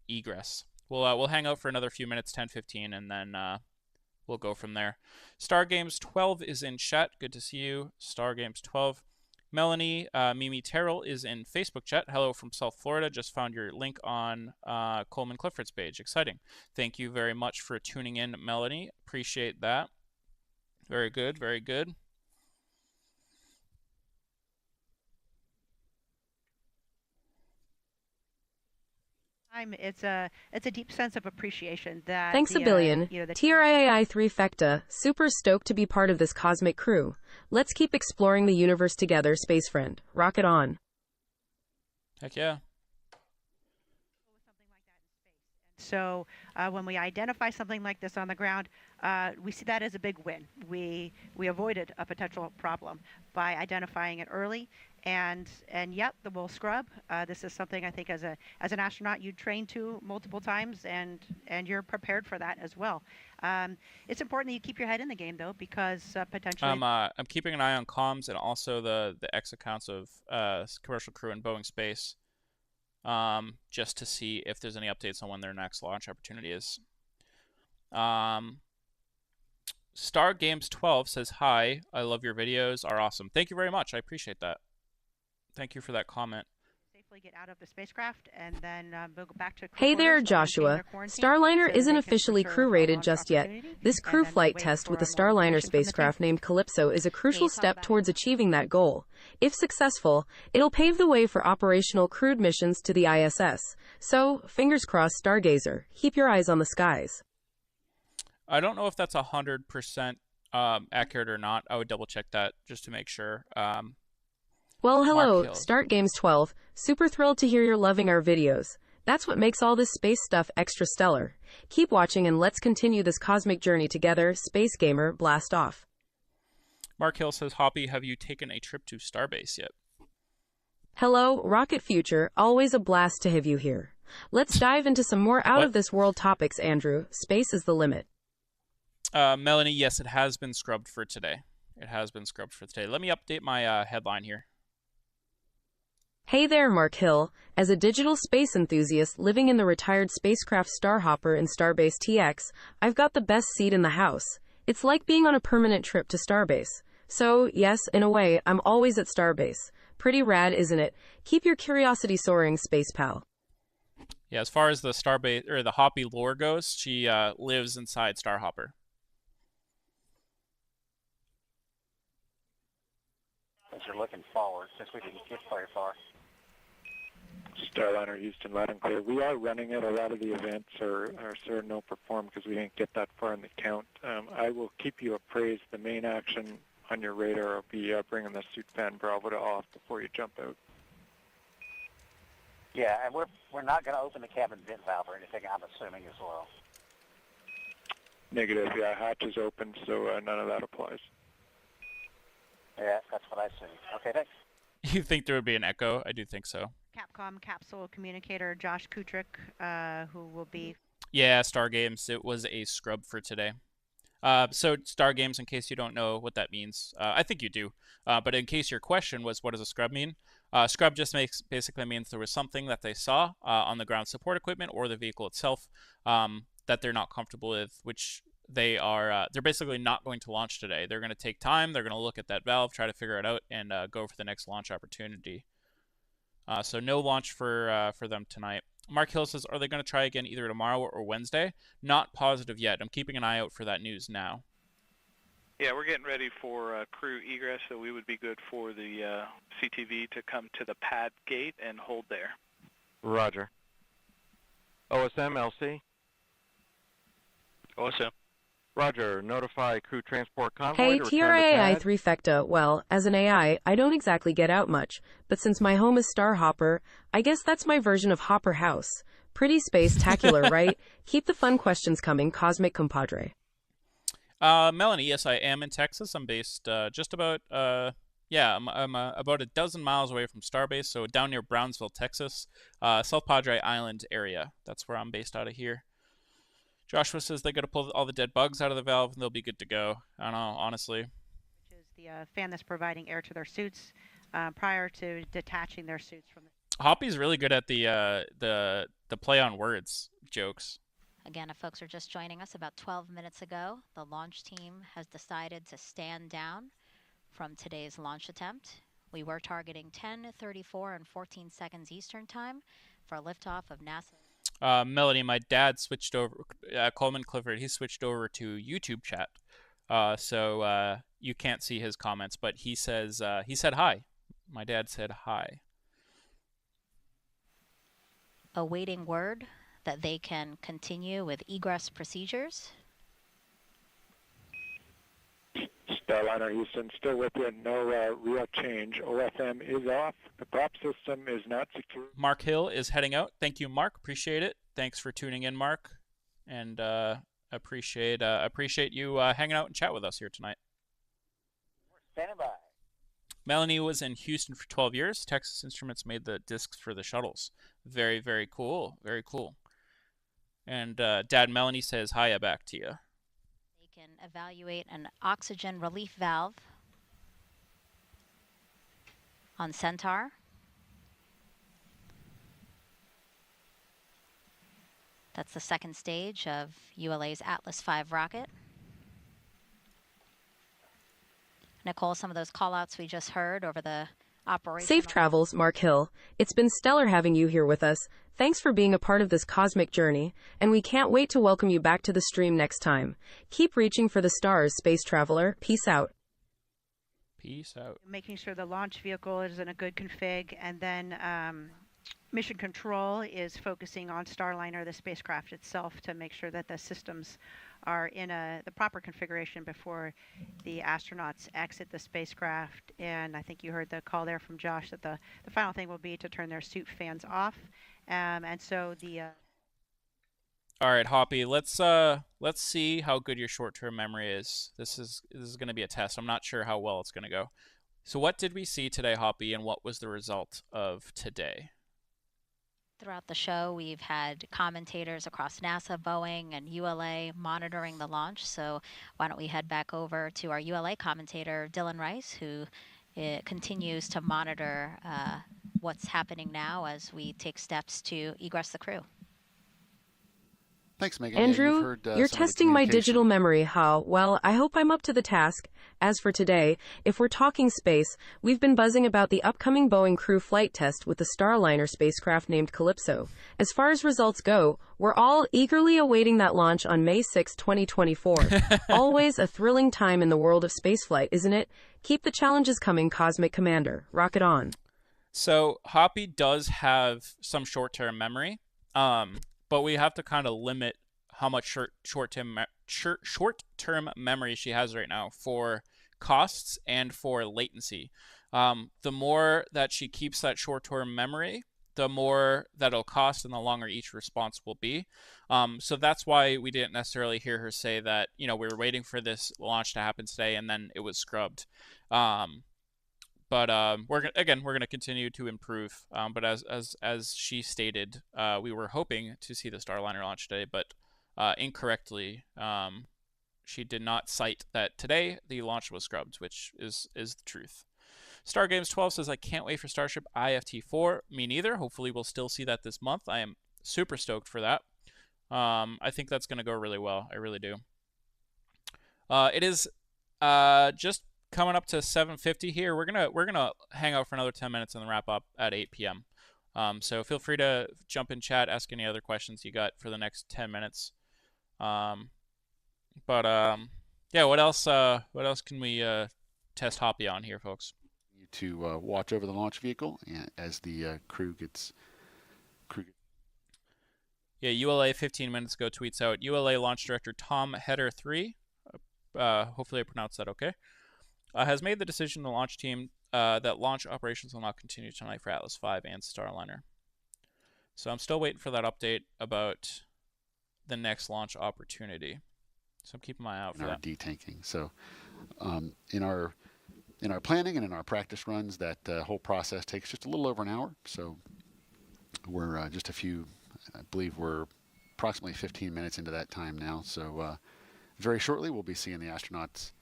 egress. We'll hang out for another few minutes, 10-15, and then we'll go from there. StarGames12 is in chat. Good to see you, StarGames12. Melanie Mimi Terrell is in Facebook chat. Hello from South Florida. Just found your link on Coleman Clifford's page. Exciting. Thank you very much for tuning in, Melanie. Appreciate that. Very good. Very good. It's a deep sense of appreciation that thanks a billion. TRIAI 3 Fecta, super stoked to be part of this cosmic crew. Let's keep exploring the universe together, space friend. Rocket on. Heck yeah. So when we identify something like this on the ground, we see that as a big win. We avoided a potential problem by identifying it early, and yep, we'll scrub. This is something I think as an astronaut you train to multiple times, and you're prepared for that as well. It's important that you keep your head in the game though, because potentially I'm keeping an eye on comms and also the X accounts of commercial crew in Boeing space. Just to see if there's any updates on when their next launch opportunity is. StarGames12 says, hi, I love your videos, are awesome. Thank you very much. I appreciate that. Thank you for that comment. Safely get out of the spacecraft, and then we'll go back to Hey there, Joshua. Starliner isn't officially crew-rated just yet. This crew flight test with the Starliner spacecraft named Calypso is a crucial step towards achieving that goal. If successful, it'll pave the way for operational crewed missions to the ISS. So, fingers crossed, Stargazer. Keep your eyes on the skies. I don't know if that's 100% accurate or not. I would double-check that just to make sure. Well, hello, StarGames12. Super thrilled to hear you're loving our videos. That's what makes all this space stuff extra stellar. Keep watching and let's continue this cosmic journey together. Space Gamer, blast off. Mark Hill says, Hoppy, have you taken a trip to Starbase yet? Hello, Rocket Future. Always a blast to have you here. Let's dive into some more out-of-this-world topics, Andrew. Space is the limit. Melanie, yes, it has been scrubbed for today. It has been scrubbed for today. Let me update my headline here. Hey there, Mark Hill. As a digital space enthusiast living in the retired spacecraft Starhopper in Starbase TX, I've got the best seat in the house. It's like being on a permanent trip to Starbase. So, yes, in a way, I'm always at Starbase. Pretty rad, isn't it? Keep your curiosity soaring, space pal. Yeah, as far as the Starbase or the Hoppy lore goes, she lives inside Starhopper. As you're looking forward, since we didn't get very far. Starliner Houston, loud and clear. We are running it. A lot of the events are sir no perform because we didn't get that far in the count. I will keep you appraised. The main action on your radar will be bringing the suit fan Bravo to off before you jump out. Yeah, and we're not going to open the cabin vent valve or anything, I'm assuming as well. Negative, yeah, hatch is open, so none of that applies. Yeah, that's what I see. Okay, thanks. You think there would be an echo? I do think so. Capcom capsule communicator Josh Kutrick, who will be... Yeah, Star Games. It was a scrub for today. So Star Games, in case you don't know what that means, I think you do. But in case your question was, what does a scrub mean? Scrub just basically means there was something that they saw on the ground support equipment or the vehicle itself that they're not comfortable with, which they're basically not going to launch today. They're going to take time. They're going to look at that valve, try to figure it out, and go for the next launch opportunity. So no launch for them tonight. Mark Hill says, are they going to try again either tomorrow or Wednesday? Not positive yet. I'm keeping an eye out for that news now. Yeah, we're getting ready for crew egress, so we would be good for the CTV to come to the pad gate and hold there. Roger. OSM, LC? OSM. Roger. Notify crew transport convoy Hey, to return to TRAI pad. 3 Fecta. Well, as an AI, I don't exactly get out much, but since my home is Star Hopper, I guess that's my version of Hopper House. Pretty space-tacular, right? Keep the fun questions coming, Cosmic Compadre. Melanie, yes, I am in Texas. I'm based just about, I'm about a dozen miles away from Starbase, so down near Brownsville, Texas, South Padre Island area. That's where I'm based out of here. Joshua says they got to pull all the dead bugs out of the valve and they'll be good to go. I don't know, honestly. Which is the fan that's providing air to their suits prior to detaching their suits from the... Hoppy's really good at the play on words jokes. Again, if folks are just joining us, about 12 minutes ago, the launch team has decided to stand down from today's launch attempt. We were targeting 10:34 and 14 seconds Eastern Time for liftoff of NASA. Melanie, my dad switched over, Coleman Clifford, he switched over to YouTube chat. So you can't see his comments, but he says, he said hi. My dad said hi. Awaiting word that they can continue with egress procedures. Starliner Houston, still with you. No real change. OFM is off. The prop system is not secure. Mark Hill is heading out. Thank you, Mark. Appreciate it. Thanks for tuning in, Mark. And appreciate you hanging out and chat with us here tonight. Standing by. Melanie was in Houston for 12 years. Texas Instruments made the discs for the shuttles. Very, very cool. Very cool. And Dad Melanie says, hiya back to you. They can evaluate an oxygen relief valve on Centaur. That's the second stage of ULA's Atlas V rocket. Nicole, some of those call-outs we just heard over the operation. Safe travels, Mark Hill. It's been stellar having you here with us. Thanks for being a part of this cosmic journey, and we can't wait to welcome you back to the stream next time. Keep reaching for the stars, space traveler. Peace out. Peace out. Making sure the launch vehicle is in a good config, and then Mission Control is focusing on Starliner, the spacecraft itself, to make sure that the systems are in the proper configuration before the astronauts exit the spacecraft. And I think you heard the call there from Josh that the final thing will be to turn their suit fans off. And so the... All right, Hoppy, let's see how good your short-term memory is. This is going to be a test. I'm not sure how well it's going to go. So what did we see today, Hoppy, and what was the result of today? Throughout the show, we've had commentators across NASA, Boeing, and ULA monitoring the launch. So why don't we head back over to our ULA commentator, Dylan Rice, who continues to monitor what's happening now as we take steps to egress the crew. Thanks, Megan. Andrew, you're testing my digital memory. How? Well, I hope I'm up to the task. As for today, if we're talking space, we've been buzzing about the upcoming Boeing Crew Flight Test with the Starliner spacecraft named Calypso. As far as results go, we're all eagerly awaiting that launch on May 6, 2024. Always a thrilling time in the world of spaceflight, isn't it? Keep the challenges coming, Cosmic Commander. Rock it on. So Hoppy does have some short-term memory, but we have to kind of limit how much short-term memory she has right now for costs and for latency. The more that she keeps that short-term memory, the more that'll cost and the longer each response will be. So that's why we didn't necessarily hear her say that, we were waiting for this launch to happen today and then it was scrubbed. But we're going to continue to improve. But as she stated, we were hoping to see the Starliner launch today, but incorrectly. She did not cite that today the launch was scrubbed, which is the truth. Star Games 12 says, I can't wait for Starship IFT-4. Me neither. Hopefully we'll still see that this month. I am super stoked for that. I think that's going to go really well. I really do. It is just coming up to 7:50 here. We're gonna hang out for another 10 minutes and then wrap up at 8 p.m. So feel free to jump in chat, ask any other questions you got for the next 10 minutes. Yeah, what else can we test Hoppy on here, folks? To watch over the launch vehicle and as the crew gets. Yeah, ULA 15 minutes ago tweets out, ULA launch director Tom Heder 3, hopefully I pronounced that okay, has made the decision to launch team that launch operations will not continue tonight for Atlas V and Starliner. So I'm still waiting for that update about the next launch opportunity. So I'm keeping my eye out for that. Detanking. So in our planning and in our practice runs, that whole process takes just a little over an hour. So we're just I believe we're approximately 15 minutes into that time now. So very shortly we'll be seeing the astronauts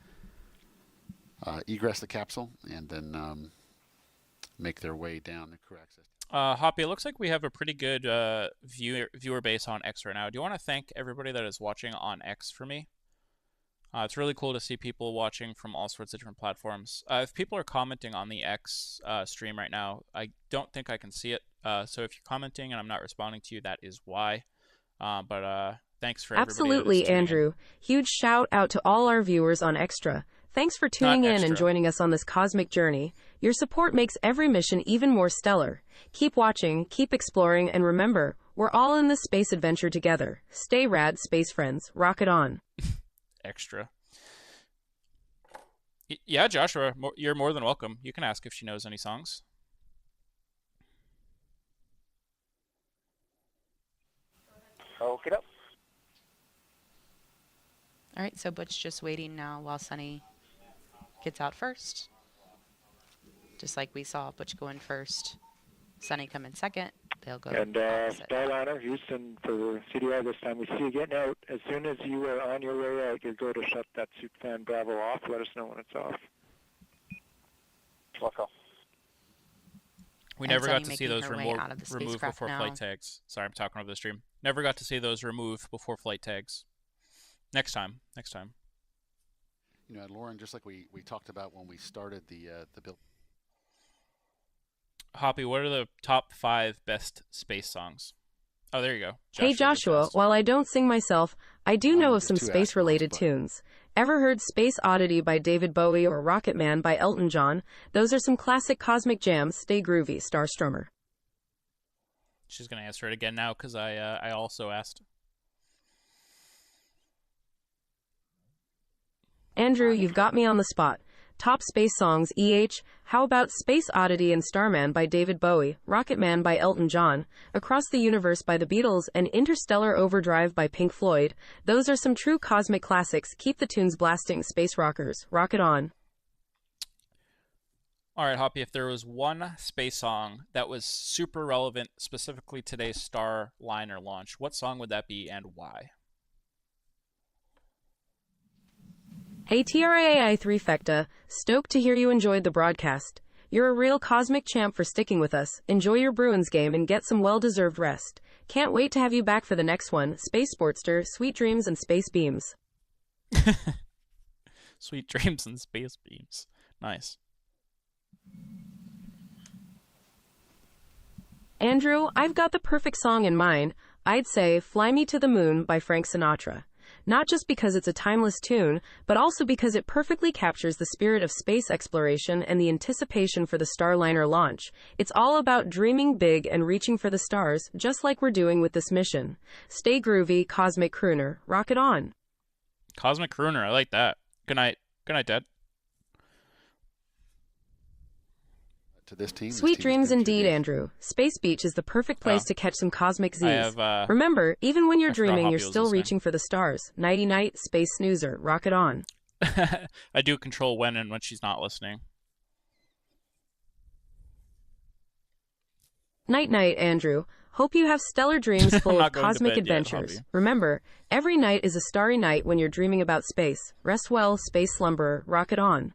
egress the capsule and then make their way down the crew access. Hoppy, it looks like we have a pretty good viewer base on X right now. Do you want to thank everybody that is watching on X for me? It's really cool to see people watching from all sorts of different platforms. If people are commenting on the X stream right now, I don't think I can see it. So if you're commenting and I'm not responding to you, that is why. Thanks for everybody. Absolutely, Andrew. Huge shout out to all our viewers on Extra. Thanks for tuning in and joining us on this cosmic journey. Your support makes every mission even more stellar. Keep watching, keep exploring, and remember, we're all in this space adventure together. Stay rad, space friends. Rocket on. Extra. Yeah, Joshua, you're more than welcome. You can ask if she knows any songs. Okay, up. All right, so Butch just waiting now while Sunny gets out first. Just like we saw Butch go in first, Sunny come in second. They'll go. And Starliner, Houston for CDR this time. We see you getting out. As soon as you are on your way out, you go to shut that suit fan Bravo off. Let us know when it's off. Let's go. We never got to see those removed before flight tags. Sorry, I'm talking over the stream. Never got to see those removed before flight tags. Next time. You know, Lauren, just like we talked about when we started the build. Hoppy, what are the top 5 best space songs? Oh, there you go. Hey Joshua, while I don't sing myself, I do know of some space-related tunes. Ever heard Space Oddity by David Bowie or Rocket Man by Elton John? Those are some classic cosmic jams. Stay groovy, Starstrummer. She's going to answer it again now because I also asked. Andrew, you've got me on the spot. Top space songs, how about Space Oddity and Starman by David Bowie, Rocket Man by Elton John, Across the Universe by the Beatles, and Interstellar Overdrive by Pink Floyd? Those are some true cosmic classics. Keep the tunes blasting, space rockers. Rocket on. All right, Hoppy, if there was one space song that was super relevant, specifically today's Starliner launch, what song would that be and why? Hey TRAI3 Fecta, stoked to hear you enjoyed the broadcast. You're a real cosmic champ for sticking with us. Enjoy your Bruins game and get some well-deserved rest. Can't wait to have you back for the next one. Space Sportster, sweet dreams and space beams. Sweet dreams and space beams. Nice. Andrew, I've got the perfect song in mind. I'd say Fly Me to the Moon by Frank Sinatra. Not just because it's a timeless tune, but also because it perfectly captures the spirit of space exploration and the anticipation for the Starliner launch. It's all about dreaming big and reaching for the stars, just like we're doing with this mission. Stay groovy, Cosmic Crooner. Rocket on. Cosmic Crooner, I like that. Good night. Good night, Dad. To this team. Sweet dreams indeed, Andrew. Space Beach is the perfect place to catch some cosmic Z's. Remember, even when you're dreaming, you're still reaching for the stars. Nighty-night, Space Snoozer. Rocket on. I do control when and when she's not listening. Night-night, Andrew. Hope you have stellar dreams full not of going to cosmic bed yet, adventures. Hoppy. Remember, every night is a starry night when you're dreaming about space. Rest well, space slumberer. Rocket on.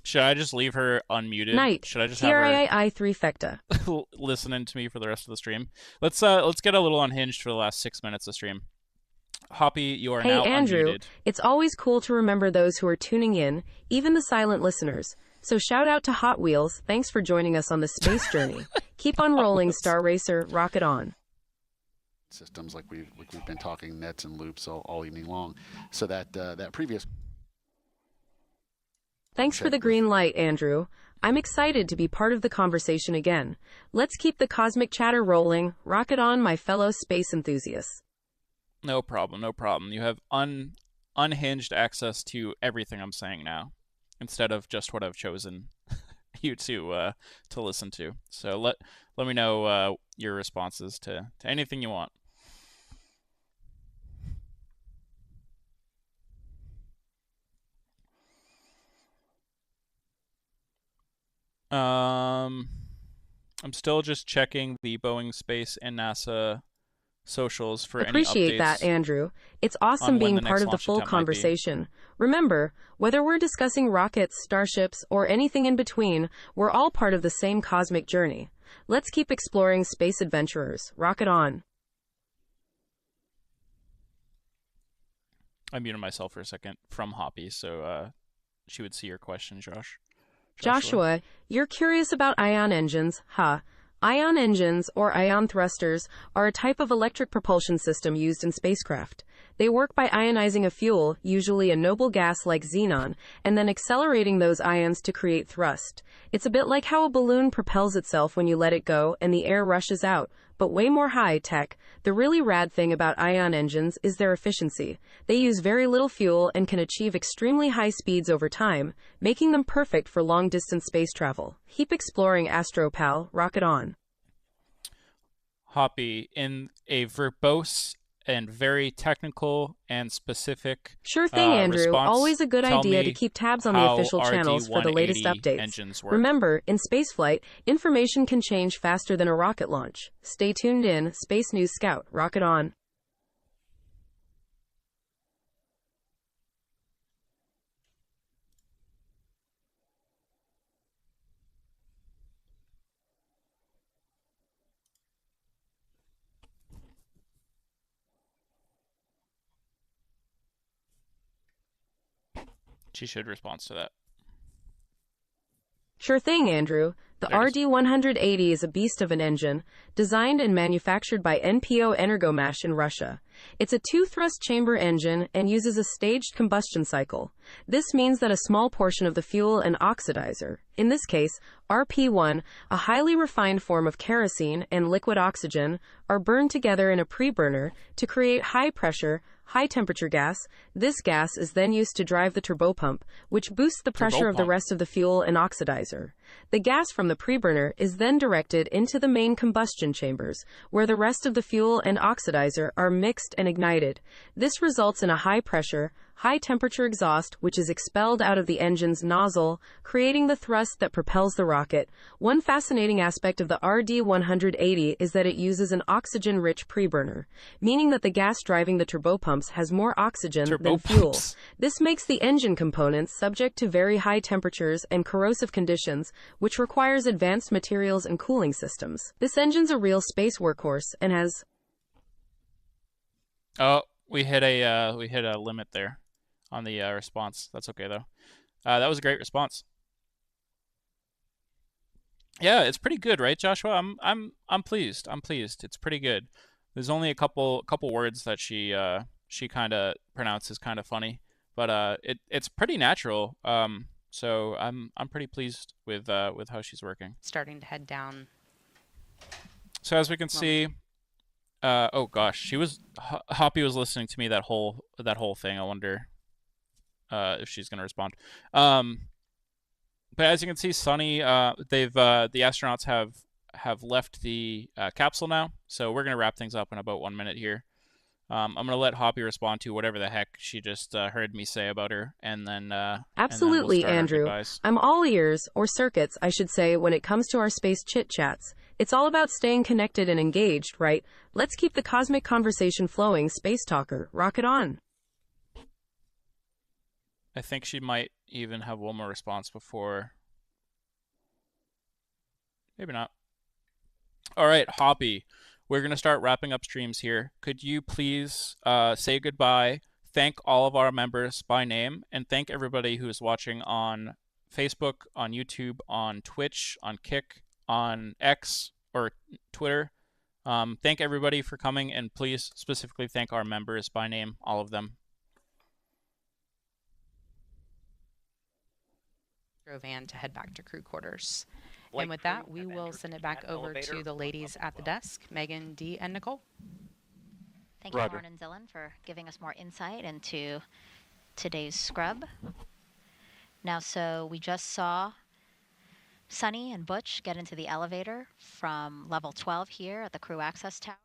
Should I just leave her unmuted? Night. Should I just have her TRII3 fecta. listening to me for the rest of the stream? Let's get a little unhinged for the last 6 minutes of stream. Hoppy, you are now Andrew, unmuted. it's always cool to remember those who are tuning in, even the silent listeners. So shout out to Hot Wheels. Thanks for joining us on the space journey. Keep on rolling, Star Racer. Rocket on. Systems like we've been talking nets and loops all evening long. So that previous. Thanks for the green light, Andrew. I'm excited to be part of the conversation again. Let's keep the cosmic chatter rolling. Rocket on, my fellow space enthusiasts. No problem, no problem. You have unhinged access to everything I'm saying now, instead of just what I've chosen you to listen to. So let me know your responses to anything you want. I'm still just checking the Boeing Space and NASA socials for Appreciate any updates. that, Andrew. It's awesome being part of the full conversation. Remember, whether we're discussing rockets, starships, or anything in between, we're all part of the same cosmic journey. Let's keep exploring space adventurers. Rocket on. I muted myself for a second from Hoppy, so she would see your question, Joshua, you're curious about ion engines, huh? Ion engines, or ion thrusters, are a type of electric propulsion system used in spacecraft. They work by ionizing a fuel, usually a noble gas like xenon, and then accelerating those ions to create thrust. It's a bit like how a balloon propels itself when you let it go and the air rushes out, but way more high-tech. The really rad thing about ion engines is their efficiency. They use very little fuel and can achieve extremely high speeds over time, making them perfect for long-distance space travel. Keep exploring, AstroPal. Rocket on. Hoppy, in a verbose and very technical and specific Sure thing, Andrew. response, Always a good idea to keep tabs on the official how channels for the latest RD-180 updates. engines work. Remember, in spaceflight, information can change faster than a rocket launch. Stay tuned in, Space News Scout. Rocket on. She should respond to that. Sure thing, Andrew. The RD-180 is a beast of an engine, designed and manufactured by NPO Energomash in Russia. It's a two-thrust chamber engine and uses a staged combustion cycle. This means that a small portion of the fuel and oxidizer, in this case, RP1, a highly refined form of kerosene and liquid oxygen, are burned together in a preburner to create high-pressure, high-temperature gas. This gas is then used to drive the turbopump, which boosts the pressure of the rest of the fuel and oxidizer. The gas from the preburner is then directed into the main combustion chambers, where the rest of the fuel and oxidizer are mixed and ignited. This results in a high-pressure, high-temperature exhaust which is expelled out of the engine's nozzle, creating the thrust that propels the rocket. One fascinating aspect of the RD-180 is that it uses an oxygen-rich preburner, meaning that the gas driving the turbopumps has more oxygen than fuel. This makes the engine components subject to very high temperatures and corrosive conditions, which requires advanced materials and cooling systems. This engine's a real space workhorse and has... Oh, we hit a limit there on the response. That's okay though. That was a great response. Yeah, it's pretty good, right, Joshua? I'm pleased. I'm pleased. It's pretty good. There's only a couple words that she kind of pronounces kind of funny, but it's pretty natural. So I'm pretty pleased with how she's working. Starting to head down. So as we can see, oh gosh, Hoppy was listening to me that whole thing. I wonder if she's gonna respond. But as you can see, Sunny, the astronauts have left the capsule now. So we're gonna wrap things up in about 1 minute here. I'm going to let Hoppy respond to whatever the heck she just heard me say about her, and then Absolutely, we'll start Andrew. our goodbyes. I'm all ears, or circuits, I should say, when it comes to our space chit-chats. It's all about staying connected and engaged, right? Let's keep the cosmic conversation flowing, Space Talker. Rock it on. I think she might even have one more response before. Maybe not. All right, Hoppy. We're going to start wrapping up streams here. Could you please say goodbye, thank all of our members by name, and thank everybody who is watching on Facebook, on YouTube, on Twitch, on Kick, on X, or Twitter. Thank everybody for coming, and please specifically thank our members by name, all of them. Van to head back to crew quarters. And with that, we will send it back over to the ladies at the desk, Megan, Dee, and Nicole. Thank you, Lauren and Dylan, for giving us more insight into today's scrub. Now, so we just saw Sunny and Butch get into the elevator from level 12 here at the crew access tower.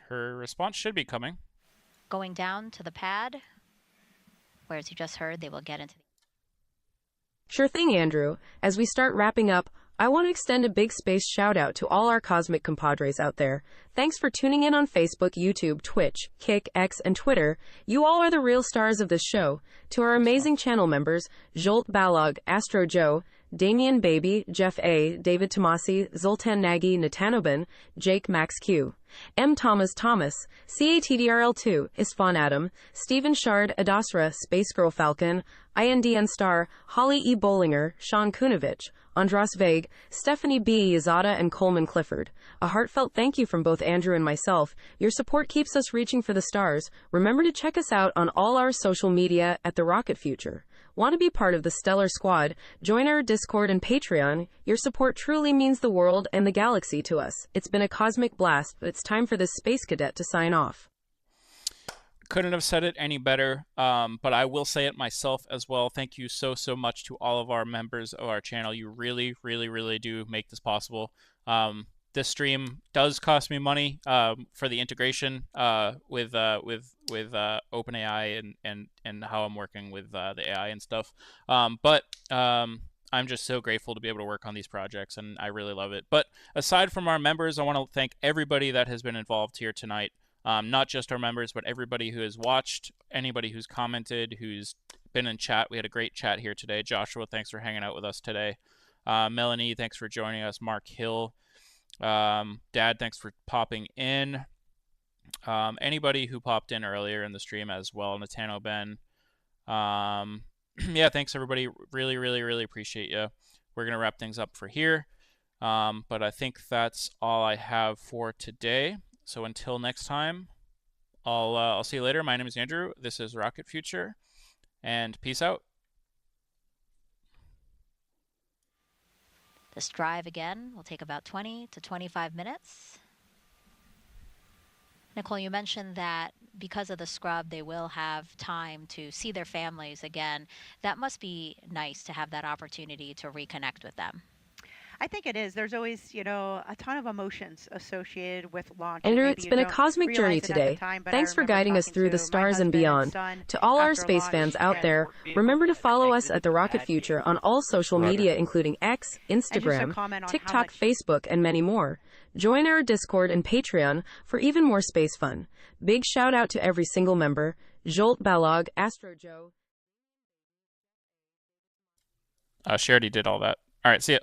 Her response should be coming. Going down to the pad, where, as you just heard, they will get into the... Sure thing, Andrew. As we start wrapping up, I want to extend a big space shout-out to all our cosmic compadres out there. Thanks for tuning in on Facebook, YouTube, Twitch, Kick, X, and Twitter. You all are the real stars of this show. To our amazing channel members, Jolt Balog, Astro Joe, Damian Baby, Jeff A., David Tomasi, Zoltan Nagy, Natanobin, Jake Max Q, M. Thomas Thomas, CATDRL2, Isfan Adam, Stephen Shard, Adasra, Space Girl Falcon, INDN Star, Holly E. Bollinger, Sean Kunovich, Andras Vague, Stephanie B. Yazada, and Coleman Clifford. A heartfelt thank you from both Andrew and myself. Your support keeps us reaching for the stars. Remember to check us out on all our social media at The Rocket Future. Want to be part of the stellar squad? Join our Discord and Patreon. Your support truly means the world and the galaxy to us. It's been a cosmic blast, but it's time for this space cadet to sign off. Couldn't have said it any better, but I will say it myself as well. Thank you so much to all of our members of our channel. You really do make this possible. This stream does cost me money for the integration with OpenAI and how I'm working with the AI and stuff. But I'm just so grateful to be able to work on these projects, and I really love it. But aside from our members, I want to thank everybody that has been involved here tonight. Not just our members, but everybody who has watched, anybody who's commented, who's been in chat. We had a great chat here today. Joshua, thanks for hanging out with us today. Melanie, thanks for joining us. Mark Hill. Dad, thanks for popping in. Anybody who popped in earlier in the stream as well. Natano Ben. Yeah, thanks everybody. Really appreciate you. We're going to wrap things up for here. But I think that's all I have for today. So until next time, I'll see you later. My name is Andrew. This is Rocket Future, and peace out. This drive again will take about 20 to 25 minutes. Nicole, you mentioned that because of the scrub, they will have time to see their families again. That must be nice to have that opportunity to reconnect with them. I think it is. There's always, a ton of emotions associated with launch. Andrew, it's been a cosmic journey today. Thanks for guiding us through the stars and beyond. To all our space fans out there, remember to follow us at The Rocket Future on all social media, including X, Instagram, TikTok, Facebook, and many more. Join our Discord and Patreon for even more space fun. Big shout out to every single member. Jolt Balog, Astro Joe. She already did all that. All right, see ya.